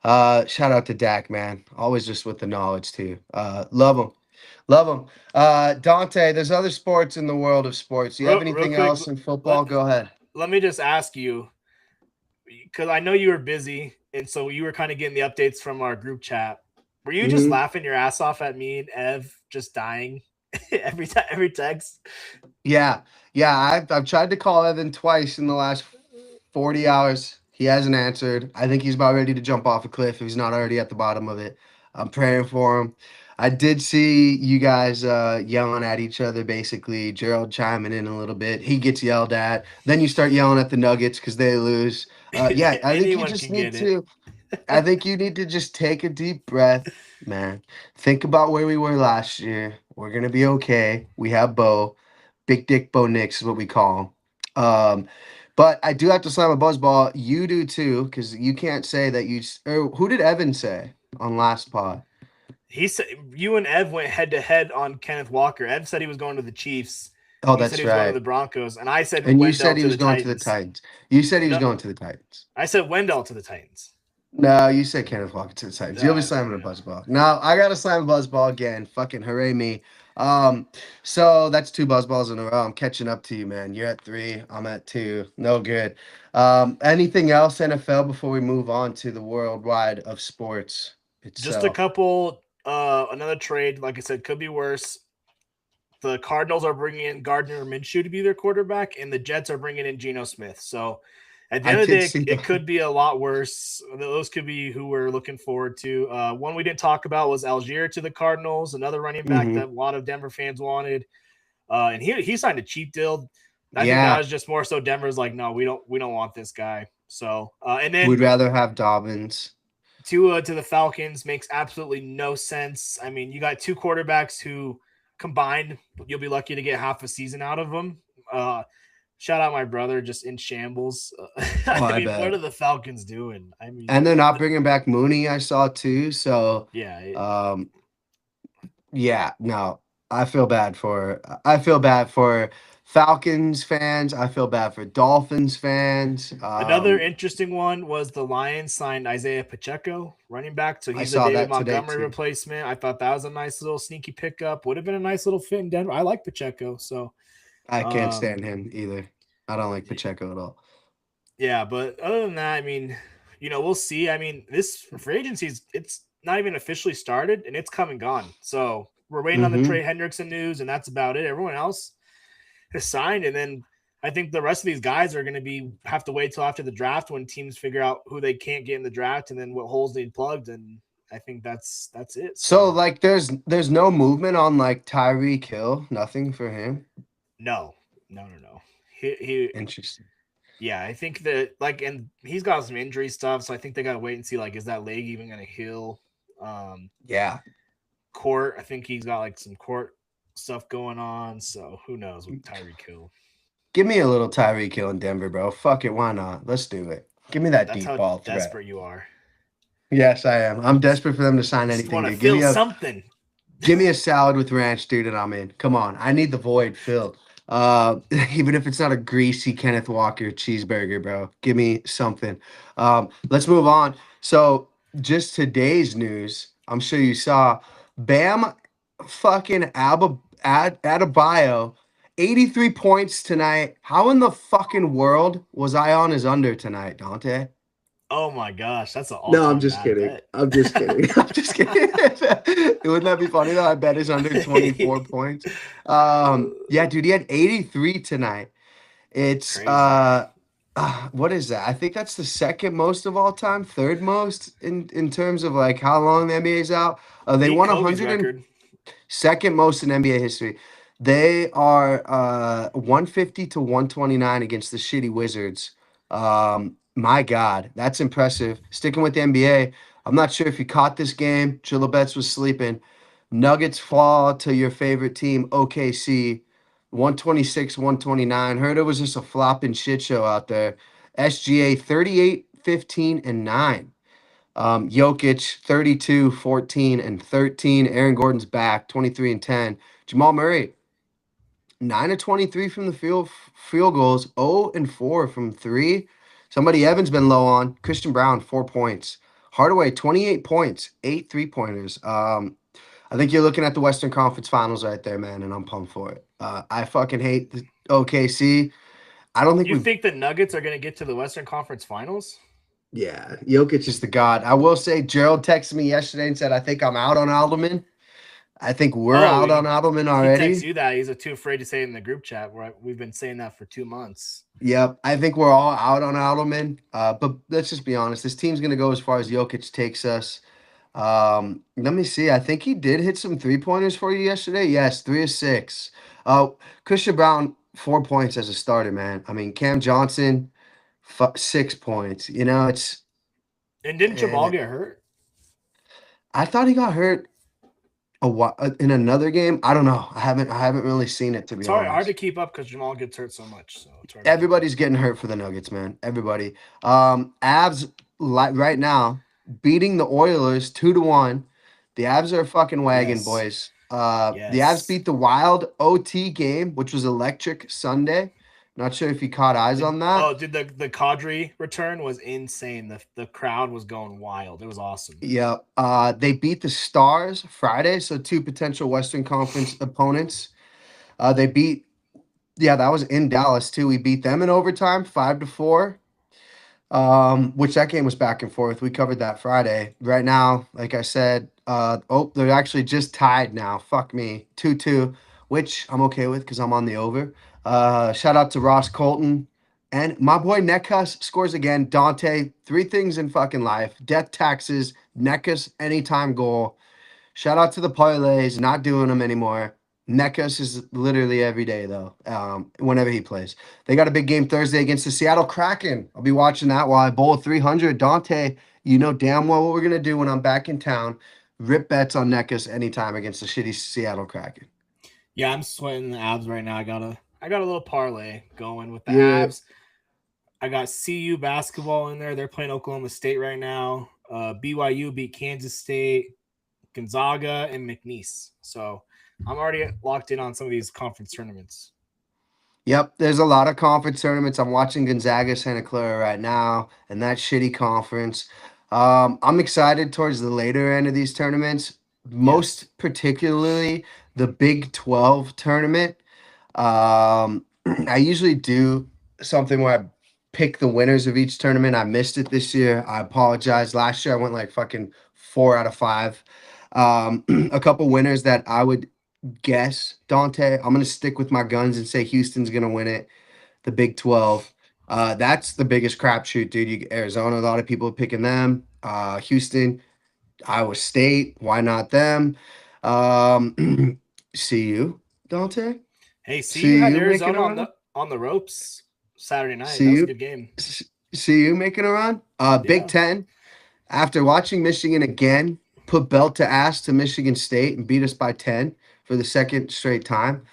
Shout out to Dak, man. Always just with the knowledge too. Love him. Dante, there's other sports in the world of sports. Do you have anything else in football? Go ahead. Let me just ask you, because I know you were busy, and so you were kind of getting the updates from our group chat. Were you just laughing your ass off at me and Ev just dying every text? Yeah. I've tried to call Evan twice in the last 40 hours. He hasn't answered. I think he's about ready to jump off a cliff if he's not already at the bottom of it. I'm praying for him. I did see you guys yelling at each other, basically. Gerald chiming in a little bit. He gets yelled at. Then you start yelling at the Nuggets because they lose. Yeah, I think you just need to. I think you need to just take a deep breath, man. Think about where we were last year. We're gonna be okay. We have Bo, Big Dick Bo Nix is what we call him. But I do have to slam a buzzball. You do too, because you can't say that you. Who did Evan say on last pod? He said you and Ev went head to head on Kenneth Walker. Ev said he was going to the Chiefs, Oh, He said that's he was going to right. the Broncos, and I said And you Wendell said he to was the going to the Titans. Titans. You said he was No, going to the Titans. I said Wendell to the Titans. No, you said Kenneth Walker to the Titans. You'll be slamming a Yeah. buzzball. No, I gotta slam a buzzball again. Fucking hooray me. So that's 2 buzzballs in a row. I'm catching up to you, man. You're at 3. I'm at 2. No good. Anything else, NFL, before we move on to the worldwide of sports Just a itself? couple. Another trade, like I said, could be worse. The Cardinals are bringing in Gardner Minshew to be their quarterback, and the Jets are bringing in Geno Smith. So at the I end of the did day, see it that. could be a lot worse. Those could be who we're looking forward to. One we didn't talk about was Algier to the Cardinals, another running back that a lot of Denver fans wanted. And he signed a cheap deal. I think that Yeah, was just more so Denver's like, no, we don't want this guy. So and then we'd rather have Dobbins. Tua to the Falcons makes absolutely no sense. I mean, you got 2 quarterbacks who combined, you'll be lucky to get half a season out of them. Shout out my brother, just in shambles. Oh, I I mean, bet. what are the Falcons doing? I mean, And they're not bringing back Mooney, I saw too. So, yeah, yeah, no, I feel bad for Falcons fans. I feel bad for Dolphins fans. Another interesting one was the Lions signed Isaiah Pacheco, running back. So I he's a saw David that today Montgomery too. replacement. I thought that was a nice little sneaky pickup. Would have been a nice little fit in Denver. I like Pacheco. So I can't stand him either. I don't like Pacheco at all. yeah, but other than that, I mean, we'll see. I mean, this free agency it's not even officially started and it's come and gone. So we're waiting on the Trey Hendrickson news, and that's about it. Everyone else has signed, and then I think the rest of these guys are going to have to wait till after the draft when teams figure out who they can't get in the draft and then what holes need plugged. And I think that's it. So like, there's no movement on like Tyreek Hill. Nothing for him. No. He Interesting. Yeah, I think that and he's got some injury stuff, so I think they got to wait and see is that leg even going to heal? Yeah. Court, I think he's got some court stuff going on, so who knows with Tyreek Hill. Give me a little Tyreek Hill in Denver, bro. Fuck it, why not? Let's do it. Give me that That's deep how ball threat. desperate you are. Yes, I am. I'm desperate for them to sign anything. Want to Dude. Give me something. Give me a salad with ranch, dude, and I'm in. Come on, I need the void filled. Even if it's not a greasy Kenneth Walker cheeseburger, bro. Give me something. Let's move on. So, just today's news. I'm sure you saw Bam fucking Adebayo, 83 points tonight. How in the fucking world was I on his under tonight, Dante? Oh my gosh, that's an No, I'm just kidding. I'm just kidding. I'm just kidding. Wouldn't that be funny though? I bet it's under 24 points. Yeah, dude, he had 83 tonight. It's Crazy. What is that? I think that's the second most of all time, third most in terms of like how long the NBA's out. They won 100 second most in NBA history. They are 150 to 129 against the shitty Wizards. My God, that's impressive. Sticking with the NBA, I'm not sure if you caught this game. Chilabets was sleeping. Nuggets fall to your favorite team, OKC, 126-129. Heard it was just a flopping shit show out there. SGA 38, 15, and 9. Jokic 32, 14, and 13. Aaron Gordon's back, 23 and 10. Jamal Murray 9 of 23 from the field goals, 0 and 4 from 3. Somebody Evan's been low on. Christian Brown, 4 points. Hardaway, 28 points, 8 3-pointers. I think you're looking at the Western Conference Finals right there, man, and I'm pumped for it. I fucking hate the OKC. I don't think you think the Nuggets are going to get to the Western Conference Finals? Yeah, Jokic is the god. I will say, Gerald texted me yesterday and said, I think I'm out on Alderman. I think we're out on Adelman already. He texts you that. He's too afraid to say it in the group chat. We've been saying that for 2 months. Yep. I think we're all out on Adelman. But let's just be honest. This team's going to go as far as Jokic takes us. Let me see. I think he did hit some 3-pointers for you yesterday. Yes, 3 of 6. Christian Brown, 4 points as a starter, man. I mean, Cam Johnson, 6 points. It's. And didn't Jamal get hurt? I thought he got hurt in another game. I don't know. I haven't really seen it, to be honest. It's hard to keep up because Jamal gets hurt so much. So everybody's getting hurt for the Nuggets, man. Everybody. Avs right now beating the Oilers 2-1. The Avs are a fucking wagon, boys. The Avs Yes. beat the Wild OT game, which was electric Sunday. Not sure if you caught eyes on that. Did the Kadri return was insane. The crowd was going wild. It was awesome. Yeah. They beat the Stars Friday, so two potential Western Conference opponents. They beat, yeah, that was in Dallas too. We beat them in overtime, 5-4. Which that game was back and forth. We covered that Friday. Right now, like I said, they're actually just tied now. Fuck me, 2-2, which I'm okay with because I'm on the over. Shout out to Ross Colton and my boy Nekas scores again. Dante, three things in fucking life: death, taxes, Nekas anytime goal. Shout out to the parlays, not doing them anymore. Nekas is literally every day though. Whenever he plays, they got a big game Thursday against the Seattle Kraken. I'll be watching that while I bowl 300. Dante, you know damn well what we're gonna do when I'm back in town. Rip bets on Nekas anytime against the shitty Seattle Kraken. Yeah, I'm sweating the Avs right now. I got a little parlay going with the Yeah. Avs. I got CU basketball in there. They're playing Oklahoma State right now. BYU beat Kansas State, Gonzaga, and McNeese. So I'm already locked in on some of these conference tournaments. Yep, there's a lot of conference tournaments. I'm watching Gonzaga Santa Clara right now, and that shitty conference. I'm excited towards the later end of these tournaments, most particularly the Big 12 tournament. I usually do something where I pick the winners of each tournament. I missed it this year. I apologize. Last year I went like fucking 4 out of 5. A couple winners that I would guess, Dante. I'm gonna stick with my guns and say Houston's gonna win it. The Big 12. That's the biggest crapshoot, dude. Arizona, a lot of people are picking them. Houston, Iowa State. Why not them? CU, Dante. Hey, CU had CU making Arizona a on run. the ropes Saturday night. That was a CU, good game. CU making a run. Big Yeah. 10. After watching Michigan again put belt to ass to Michigan State and beat us by 10 for the second straight time,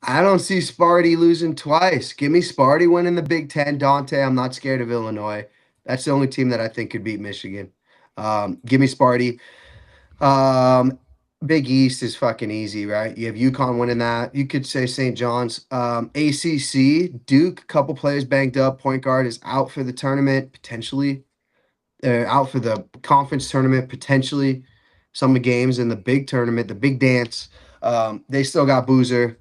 I don't see Sparty losing twice. Give me Sparty winning the Big 10, Dante. I'm not scared of Illinois. That's the only team that I think could beat Michigan. Give me Sparty. Big East is fucking easy, right? You have UConn winning that. You could say St. John's. ACC, Duke, couple players banged up. Point guard is out for the tournament, potentially. Out for the conference tournament, potentially. Some of the games in the big tournament, the big dance. They still got Boozer.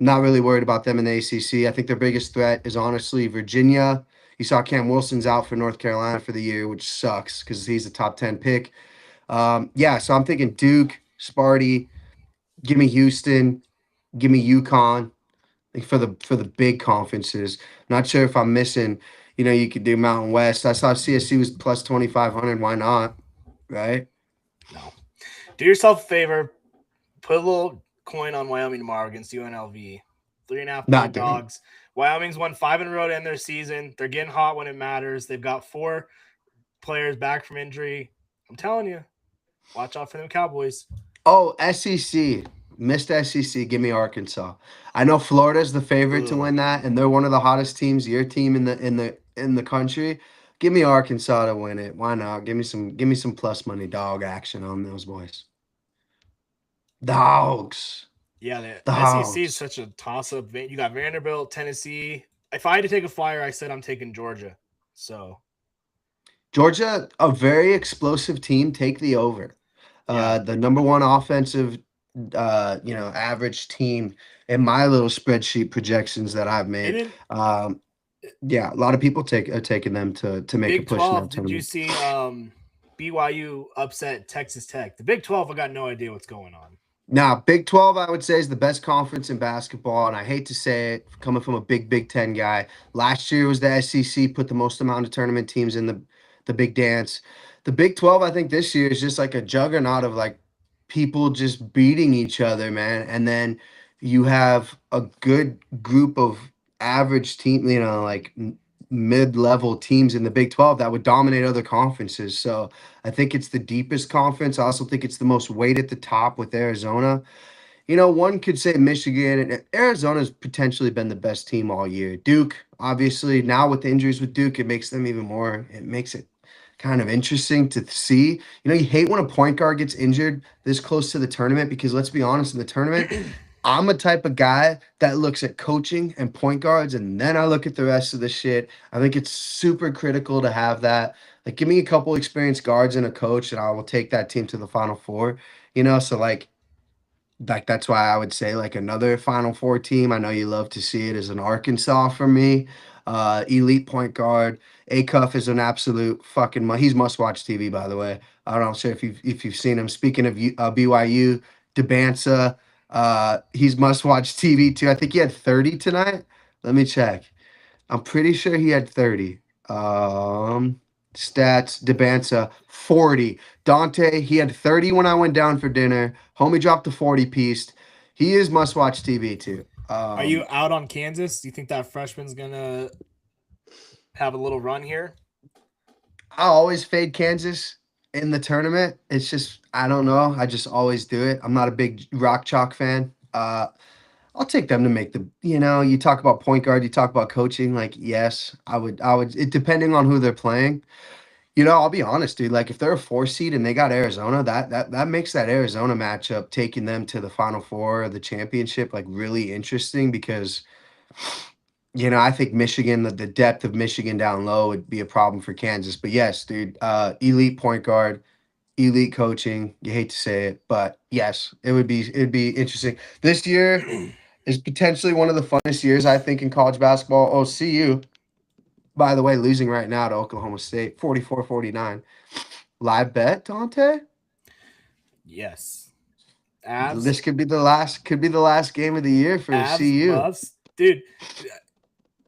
Not really worried about them in the ACC. I think their biggest threat is honestly Virginia. You saw Cam Wilson's out for North Carolina for the year, which sucks because he's a top 10 pick. Yeah, so I'm thinking Duke, Sparty, give me Houston, give me UConn for the big conferences. Not sure if I'm missing. You could do Mountain West. I saw CSC was plus 2,500. Why not? Right? No. Do yourself a favor. Put a little coin on Wyoming tomorrow against UNLV. 3.5 Not point doing. dogs. Wyoming's won 5 in a row to end their season. They're getting hot when it matters. They've got 4 players back from injury. I'm telling you, watch out for them Cowboys. Oh, SEC. Missed SEC. Give me Arkansas. I know Florida's the favorite to win that, and they're one of the hottest teams. Your team in the country. Give me Arkansas to win it. Why not? Give me some plus money dog action on those boys. Dogs. Yeah, the Dogs. SEC is such a toss-up. You got Vanderbilt, Tennessee. If I had to take a flyer, I said I'm taking Georgia. So Georgia, a very explosive team. Take the over. Yeah. The number one offensive, average team in my little spreadsheet projections that I've made. Even Yeah, a lot of people are taking them to make Big a push 12, in that did you tournament. see BYU upset Texas Tech? The Big 12, I got no idea what's going on. Now, Big 12, I would say, is the best conference in basketball, and I hate to say it, coming from a Big 10 guy. Last year was the SEC, put the most amount of tournament teams in the big dance. The Big 12, I think this year is just like a juggernaut of like people just beating each other, man. And then you have a good group of average team, like mid-level teams in the Big 12 that would dominate other conferences. So I think it's the deepest conference. I also think it's the most weight at the top with Arizona. One could say Michigan, and Arizona's potentially been the best team all year. Duke, obviously, now with the injuries with Duke, it makes them even more. It makes it kind of interesting to see. You know, you hate when a point guard gets injured this close to the tournament because let's be honest, in the tournament, I'm a type of guy that looks at coaching and point guards and then I look at the rest of the shit. I think it's super critical to have that. Like, give me a couple experienced guards and a coach, and I will take that team to the Final Four. You know, so like that's why I would say like another Final Four team. I know you love to see it as an Arkansas for me. Elite point guard. Acuff is an absolute fucking. He's must watch TV, by the way. I don't know if you've seen him. Speaking of BYU, Debansa, he's must watch TV too. I think he had 30 tonight. Let me check. I'm pretty sure he had 30. Stats, Debansa, 40. Dante, he had 30 when I went down for dinner. Homie dropped the 40 piece. He is must watch TV too. Are you out on Kansas? Do you think that freshman's gonna have a little run here? I always fade Kansas in the tournament. It's just I don't know. I just always do it. I'm not a big Rock Chalk fan. I'll take them to make the. You know, you talk about point guard, you talk about coaching. Like, yes, I would. It depending on who they're playing. You know, I'll be honest, dude. Like, if they're a 4 seed and they got Arizona, that makes that Arizona matchup taking them to the Final Four or the championship like really interesting because, you know, I think Michigan, the depth of Michigan down low would be a problem for Kansas. But yes, dude, elite point guard, elite coaching. You hate to say it, but yes, it'd be interesting. This year is potentially one of the funnest years I think in college basketball. Oh, CU. By the way, losing right now to Oklahoma State, 44-49. Live bet, Dante? Yes. Abs. This could be the last game of the year for CU. Buffs. Dude.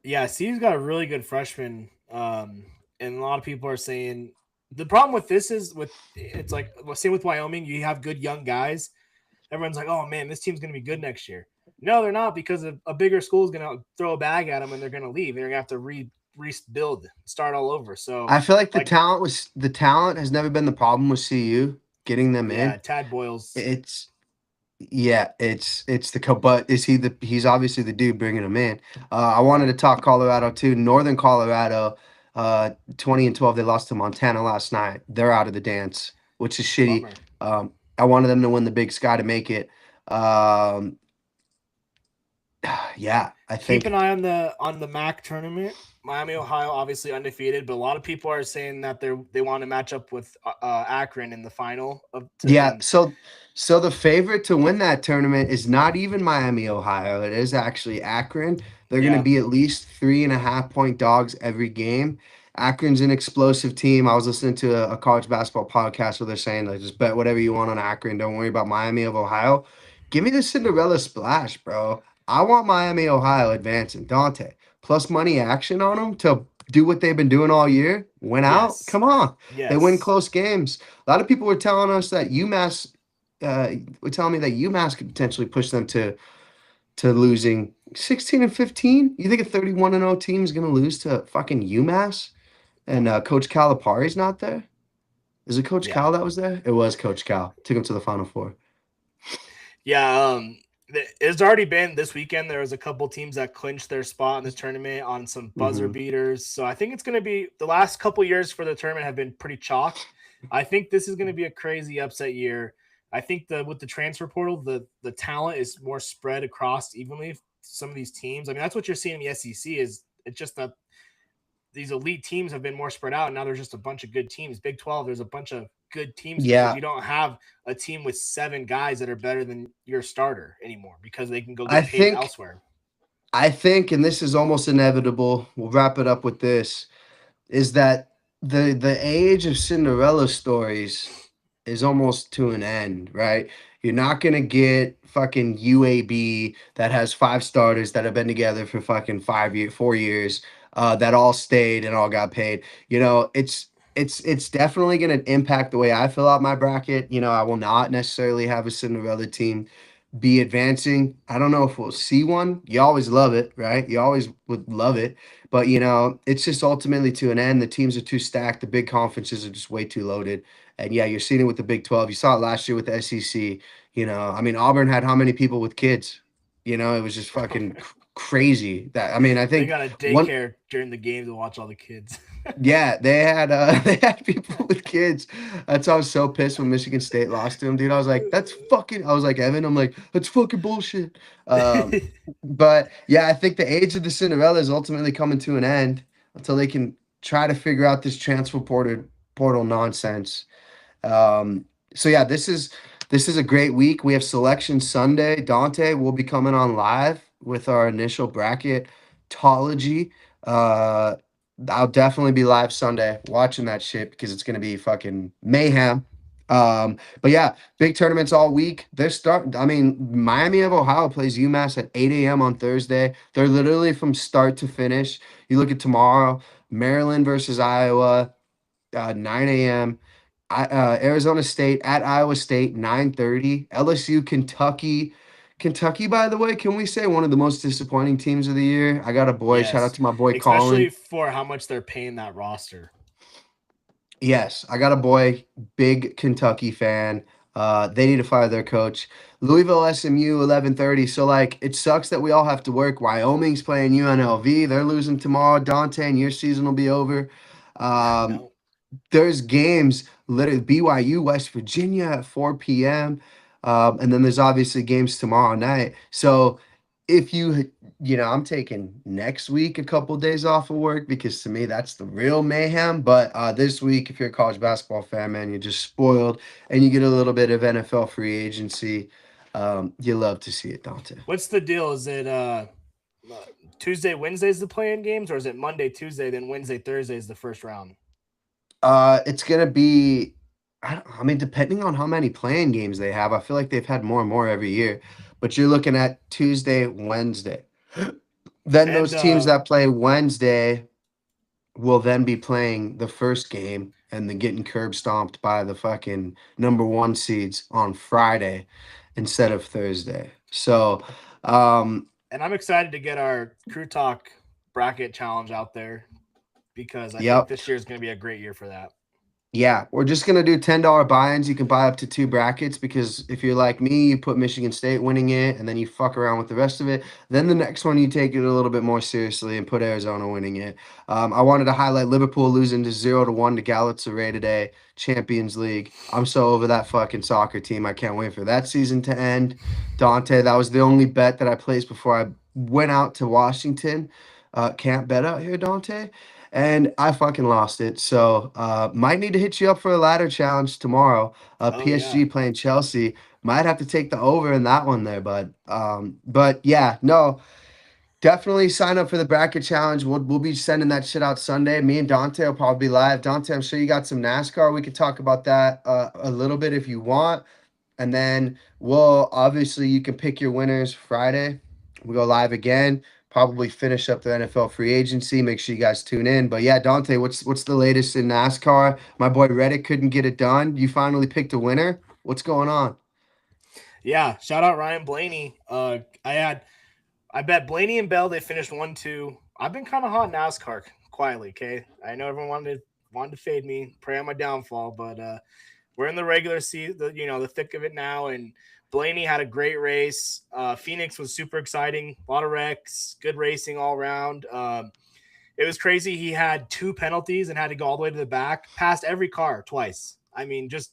Yeah, CU's got a really good freshman. And a lot of people are saying the problem with this is it's like same with Wyoming. You have good young guys. Everyone's like, oh man, this team's gonna be good next year. No, they're not because a bigger school is gonna throw a bag at them and they're gonna leave. They're gonna have to rebuild, start all over. So I feel like the talent has never been the problem with CU getting them in. Yeah, Tad Boyles. It's the but he's obviously the dude bringing them in. I wanted to talk Colorado too. Northern Colorado, 20-12. They lost to Montana last night. They're out of the dance, which is shitty. I wanted them to win the Big Sky to make it. Yeah, I think keep an eye on the MAC tournament. Miami, Ohio, obviously undefeated, but a lot of people are saying that they want to match up with Akron in the final. So the favorite to win that tournament is not even Miami, Ohio. It is actually Akron. They're going to be at least 3.5-point dogs every game. Akron's an explosive team. I was listening to a college basketball podcast where they're saying, like, just bet whatever you want on Akron. Don't worry about Miami of Ohio. Give me the Cinderella splash, bro. I want Miami, Ohio advancing. Dante, plus money action on them to do what they've been doing all year. Win out. Come on. Yes. They win close games. A lot of people were telling us that UMass were telling me that UMass could potentially push them to losing 16-15. You think a 31-0 team is going to lose to fucking UMass? And Coach Calipari's not there? Is it Coach Cal that was there? It was Coach Cal. Took him to the Final Four. Yeah, it's already been this weekend. There was a couple teams that clinched their spot in this tournament on some buzzer beaters. So I think it's going to be the last couple years for the tournament have been pretty chalk. I think this is going to be a crazy upset year. I think with the transfer portal, the talent is more spread across evenly. Some of these teams, I mean, that's what you're seeing in the SEC. Is it's just that these elite teams have been more spread out. And now there's just a bunch of good teams. Big 12, there's a bunch of good teams. Yeah, you don't have a team with 7 guys that are better than your starter anymore because they can go get paid elsewhere. I think, and this is almost inevitable. We'll wrap it up with this: is that the age of Cinderella stories is almost to an end, right? You're not gonna get fucking UAB that has 5 starters that have been together for fucking 4 years, that all stayed and all got paid. You know, it's definitely gonna impact the way I fill out my bracket. You know, I will not necessarily have a Cinderella team be advancing. I don't know if we'll see one. You always love it, right? You always would love it. But, you know, it's just ultimately to an end. The teams are too stacked. The big conferences are just way too loaded. And, yeah, you're seeing it with the Big 12. You saw it last year with the SEC. You know, I mean, Auburn had how many people with kids? You know, it was just fucking crazy. That I mean, I They think got a one. daycare during the game to watch all the kids. Yeah, they had they had people with kids. That's why I was so pissed when Michigan State lost to him, dude. I was like, that's fucking. I was like, Evan, I'm like, that's fucking bullshit. But yeah, I think the age of the Cinderella is ultimately coming to an end until they can try to figure out this transfer portal nonsense. So yeah, this is a great week. We have selection Sunday. Dante will be coming on live with our initial bracketology. Uh, I'll definitely be live Sunday watching that shit because it's gonna be fucking mayhem. But yeah, big tournaments all week. They're starting. I mean, Miami of Ohio plays UMass at 8 a.m. on Thursday. They're literally from start to finish. You look at tomorrow, Maryland versus Iowa, 9 a.m. Arizona State at Iowa State, 9:30. LSU, Kentucky. Kentucky, by the way, can we say one of the most disappointing teams of the year? I got a boy. Shout out Yes, to my boy especially Colin. for how much they're paying that roster. Yes, I got a boy, big Kentucky fan. They need to fire their coach. Louisville SMU 11:30. So like it sucks that we all have to work. Wyoming's playing UNLV. They're losing tomorrow. Dante, and your season will be over. Um, No. there's games literally BYU West Virginia at 4 p.m. And then there's obviously games tomorrow night. So if I'm taking next week a couple days off of work because to me that's the real mayhem. But this week, if you're a college basketball fan, man, you're just spoiled and you get a little bit of NFL free agency. You love to see it, Dante. What's the deal? Is it Tuesday, Wednesday's the playing games, or is it Monday, Tuesday, then Wednesday, Thursday is the first round? It's gonna be. I mean, depending on how many playing games they have, I feel like they've had more and more every year. But you're looking at Tuesday, Wednesday. Then And those teams that play Wednesday will then be playing the first game and then getting curb stomped by the fucking number one seeds on Friday instead of Thursday. So, and I'm excited to get our Crew Talk bracket challenge out there because I think yep. this year is going to be a great year for that. Yeah, we're just gonna do $10 buy-ins. You can buy up to 2 brackets because if you're like me, you put Michigan State winning it and then you fuck around with the rest of it. Then the next one you take it a little bit more seriously and put Arizona winning it. I wanted to highlight Liverpool losing to 0-1 to Galatasaray today, Champions League. I'm so over that fucking soccer team. I can't wait for that season to end. Dante, that was the only bet that I placed before I went out to Washington. Can't bet out here, Dante. And I fucking lost it. So might need to hit you up for a ladder challenge tomorrow. PSG playing Chelsea. Might have to take the over in that one there, bud. But yeah, no, definitely sign up for the bracket challenge. We'll be sending that shit out Sunday. Me and Dante will probably be live. Dante, I'm sure you got some NASCAR. We could talk about that a little bit if you want. And then you can pick your winners Friday. We go live again. Probably finish up the NFL free agency. Make sure you guys tune in. But yeah, Dante, what's the latest in NASCAR? My boy Reddick couldn't get it done. You finally picked a winner. What's going on? Yeah, shout out Ryan Blaney. I bet Blaney and Bell they finished 1-2. I've been kind of hot in NASCAR quietly. Okay, I know everyone wanted to fade me, pray on my downfall, but we're in the regular season, the thick of it now, and Blaney had a great race. Phoenix was super exciting. A lot of wrecks, good racing all around. It was crazy. He had 2 penalties and had to go all the way to the back, passed every car twice. I mean, just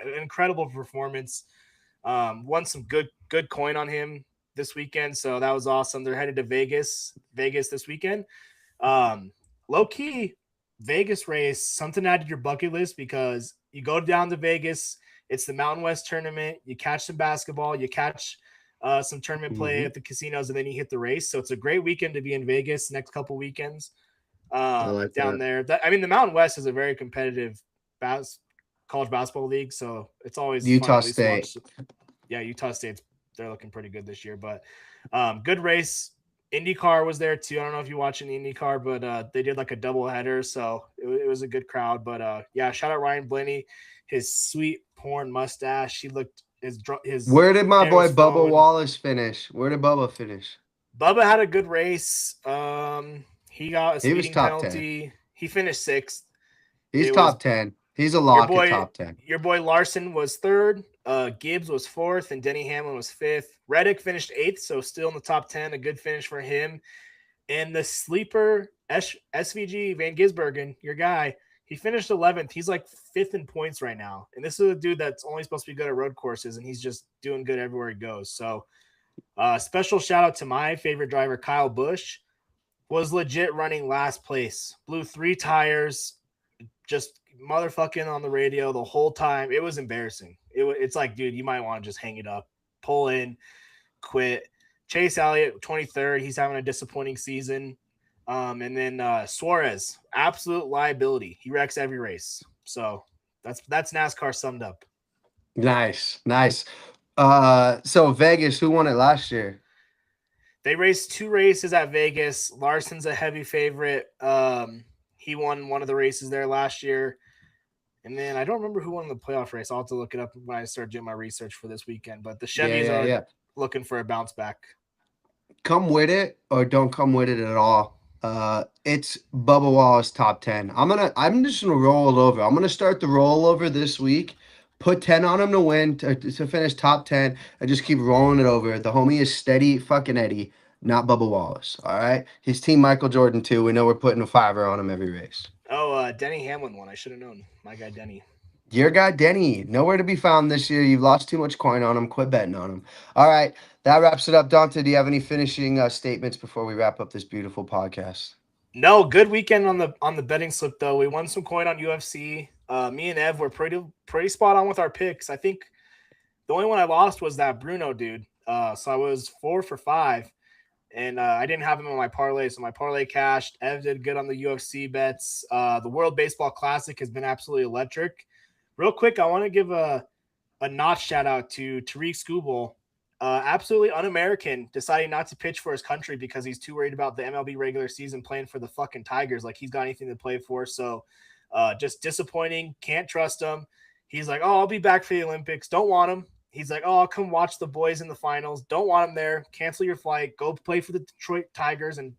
an incredible performance. Won some good coin on him this weekend, so that was awesome. They're headed to Vegas this weekend. Low key, Vegas race, something to add to your bucket list because you go down to Vegas. It's the Mountain West tournament. You catch some basketball. You catch some tournament play at the casinos, and then you hit the race. So it's a great weekend to be in Vegas next couple weekends down there. The Mountain West is a very competitive college basketball league, so it's always Utah fun State. Yeah, Utah State. They're looking pretty good this year, but good race. IndyCar was there too. I don't know if you're watching the IndyCar, but they did like a double header, so it was a good crowd. But yeah, shout out Ryan Blaney, his sweet porn mustache. He looked his. Where did my boy Bubba flowing. Wallace finish? Where did Bubba finish? Bubba had a good race. He got a speeding top penalty. 10. He finished 6th. He's top 10. He's a lock at top 10. Your boy Larson was third. Gibbs was fourth, and Denny Hamlin was fifth. Reddick finished eighth, so still in the top 10. A good finish for him. And the sleeper SVG Van Gisbergen, your guy, he finished 11th. He's like fifth in points right now. And this is a dude that's only supposed to be good at road courses, and he's just doing good everywhere he goes. So special shout out to my favorite driver, Kyle Busch, was legit running last place. Blew 3 tires, just motherfucking on the radio the whole time. It was embarrassing. It's like, dude, you might want to just hang it up, pull in, quit. Chase Elliott, 23rd. He's having a disappointing season. And then Suarez, absolute liability. He wrecks every race. So that's NASCAR summed up. Nice. So Vegas, who won it last year? They raced 2 races at Vegas. Larson's a heavy favorite. He won one of the races there last year. And then I don't remember who won the playoff race. I'll have to look it up when I start doing my research for this weekend. But the Chevys are looking for a bounce back. Come with it or don't come with it at all. It's Bubba Wallace top 10. I'm just gonna roll it over. I'm gonna start the rollover this week. Put 10 on him to win to finish top 10 and just keep rolling it over. The homie is steady fucking Eddie, not Bubba Wallace. All right. His team Michael Jordan too. We know we're putting a 5-er on him every race. Oh, Denny Hamlin won. I should have known. My guy Denny. Your guy Denny, nowhere to be found this year. You've lost too much coin on him. Quit betting on him. All right, that wraps it up. Dante, do you have any finishing statements before we wrap up this beautiful podcast? No, good weekend on the betting slip though. We won some coin on UFC. Me and Ev were pretty spot on with our picks. I think the only one I lost was that Bruno dude. So I was 4 for 5, and I didn't have him on my parlay, so my parlay cashed. Ev did good on the UFC bets. The World Baseball Classic has been absolutely electric. Real quick, I want to give a notch shout out to Tariq Skubal. Absolutely un-American, deciding not to pitch for his country because he's too worried about the MLB regular season playing for the fucking Tigers. Like he's got anything to play for. So just disappointing. Can't trust him. He's like, oh, I'll be back for the Olympics. Don't want him. He's like, oh, I'll come watch the boys in the finals. Don't want him there. Cancel your flight. Go play for the Detroit Tigers. And,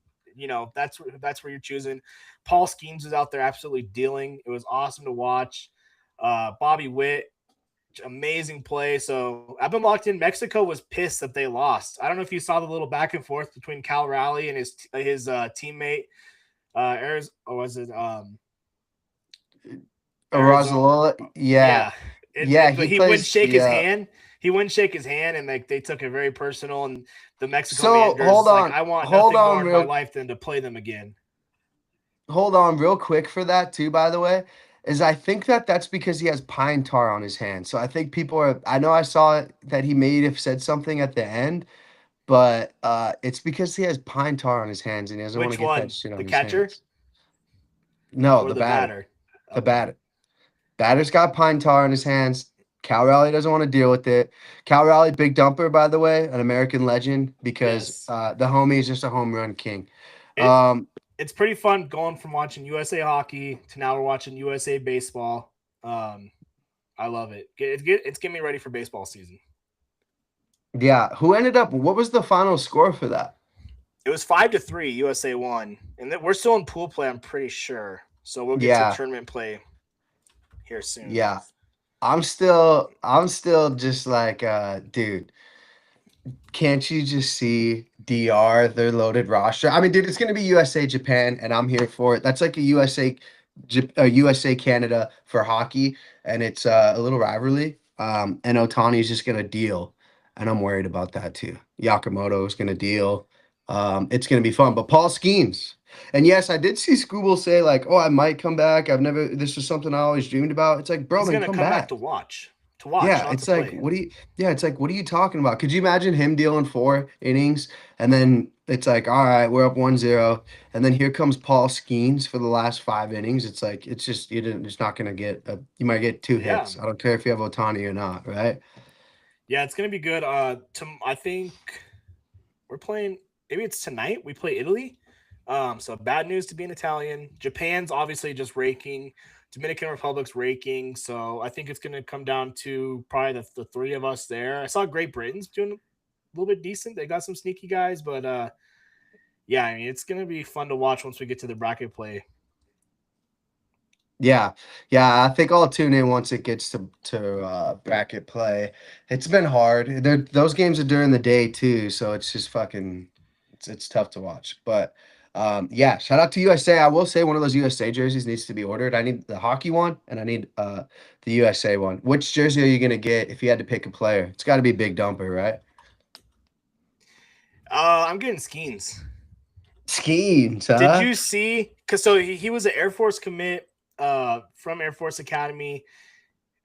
that's where you're choosing. Paul Skeens was out there absolutely dealing. It was awesome to watch. Bobby Witt, amazing play. So I've been locked in. Mexico was pissed that they lost. I don't know if you saw the little back and forth between Cal Raleigh and his teammate. Rosalola? Yeah. He wouldn't shake his hand. He wouldn't shake his hand, and they took it very personal. And the Mexican manager is like, I want nothing more in my life than to play them again. Hold on real quick for that too, by the way. Is I think that's because he has pine tar on his hand. So I think I know I saw that he may have said something at the end, but it's because he has pine tar on his hands and he doesn't want to get that shit on his hands. The catcher? No, the batter. Okay. The batter. Batter's got pine tar on his hands. Cal Raleigh doesn't want to deal with it. Cal Raleigh, big dumper, by the way, an American legend because the homie is just a home run king. It's pretty fun going from watching USA hockey to now we're watching USA baseball. I love it. It's getting me ready for baseball season. Yeah. What was the final score for that? It was 5-3. USA won. And we're still in pool play, I'm pretty sure. So we'll get to tournament play here soon. Yeah. I'm still just like, dude, can't you just see DR, their loaded roster? I mean, dude, it's going to be USA, Japan, and I'm here for it. That's like a USA Canada for hockey, and it's a little rivalry. And Ohtani's just going to deal, and I'm worried about that too. Yakamoto is going to deal. It's going to be fun. But Paul Skeens, and yes, I did see Skubal say like, "Oh, I might come back. This was something I always dreamed about." It's like, bro, he's man, come back to watch. Yeah, it's like, what are you talking about? Could you imagine him dealing 4 innings and then it's like, all right, we're up 1-0, and then here comes Paul Skeens for the last 5 innings. It's like it's just not gonna get you might get 2 hits. I don't care if you have Ohtani or not, right? Yeah, it's gonna be good. I think we're playing. Maybe it's tonight. We play Italy. So bad news to be an Italian. Japan's obviously just raking. Dominican Republic's raking. So I think it's going to come down to probably the 3 of us there. I saw Great Britain's doing a little bit decent. They got some sneaky guys, but yeah, I mean, it's going to be fun to watch once we get to the bracket play. Yeah, yeah. I think I'll tune in once it gets to bracket play. It's been hard. Those games are during the day too, so it's just fucking. It's tough to watch. But yeah, shout out to USA. I will say one of those USA jerseys needs to be ordered. I need the hockey one, and I need the USA one. Which jersey are you gonna get if you had to pick a player? It's got to be Big Dumper, right? I'm getting Skeens. Skeens, Did huh? you see? Because so he was an Air Force commit from Air Force Academy.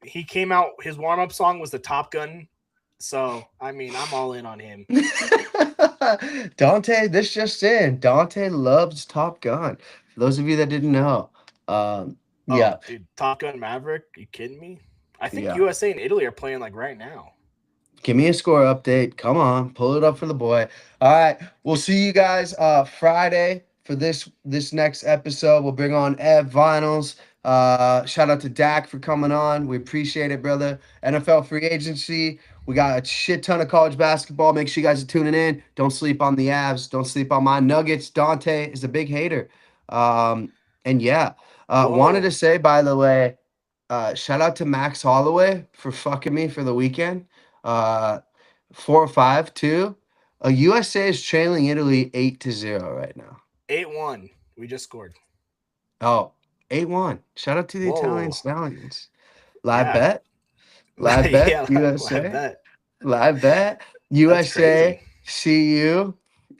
He came out. His warm up song was the Top Gun. So I mean, I'm all in on him. Dante, this just in. Dante loves Top Gun. For those of you that didn't know, yeah, Oh, dude, Top Gun Maverick. Are you kidding me? I think yeah. USA and Italy are playing like right now. Give me a score update. Come on, pull it up for the boy. All right, we'll see you guys Friday for this next episode. We'll bring on Ev Vinyls. Shout out to Dak for coming on. We appreciate it, brother. NFL free agency. We got a shit ton of college basketball. Make sure you guys are tuning in. Don't sleep on the Avs. Don't sleep on my Nuggets. Dante is a big hater. And yeah, wanted to say, by the way, shout out to Max Holloway for fucking me for the weekend. 4-5-2. USA is trailing Italy 8-0 right now. 8-1. We just scored. Oh, 8-1. Shout out to the Whoa. Italian Stallions. Live Yeah. bet. Live bet. Yeah, USA. live bet. Live bet. That's USA. crazy. CU.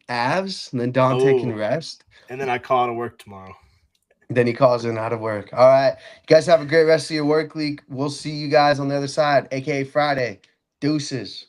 Avs. And then Dante can Oh. rest. And then I call to work tomorrow. Then he calls in out of work. All right. You guys have a great rest of your work week. We'll see you guys on the other side, aka Friday. Deuces.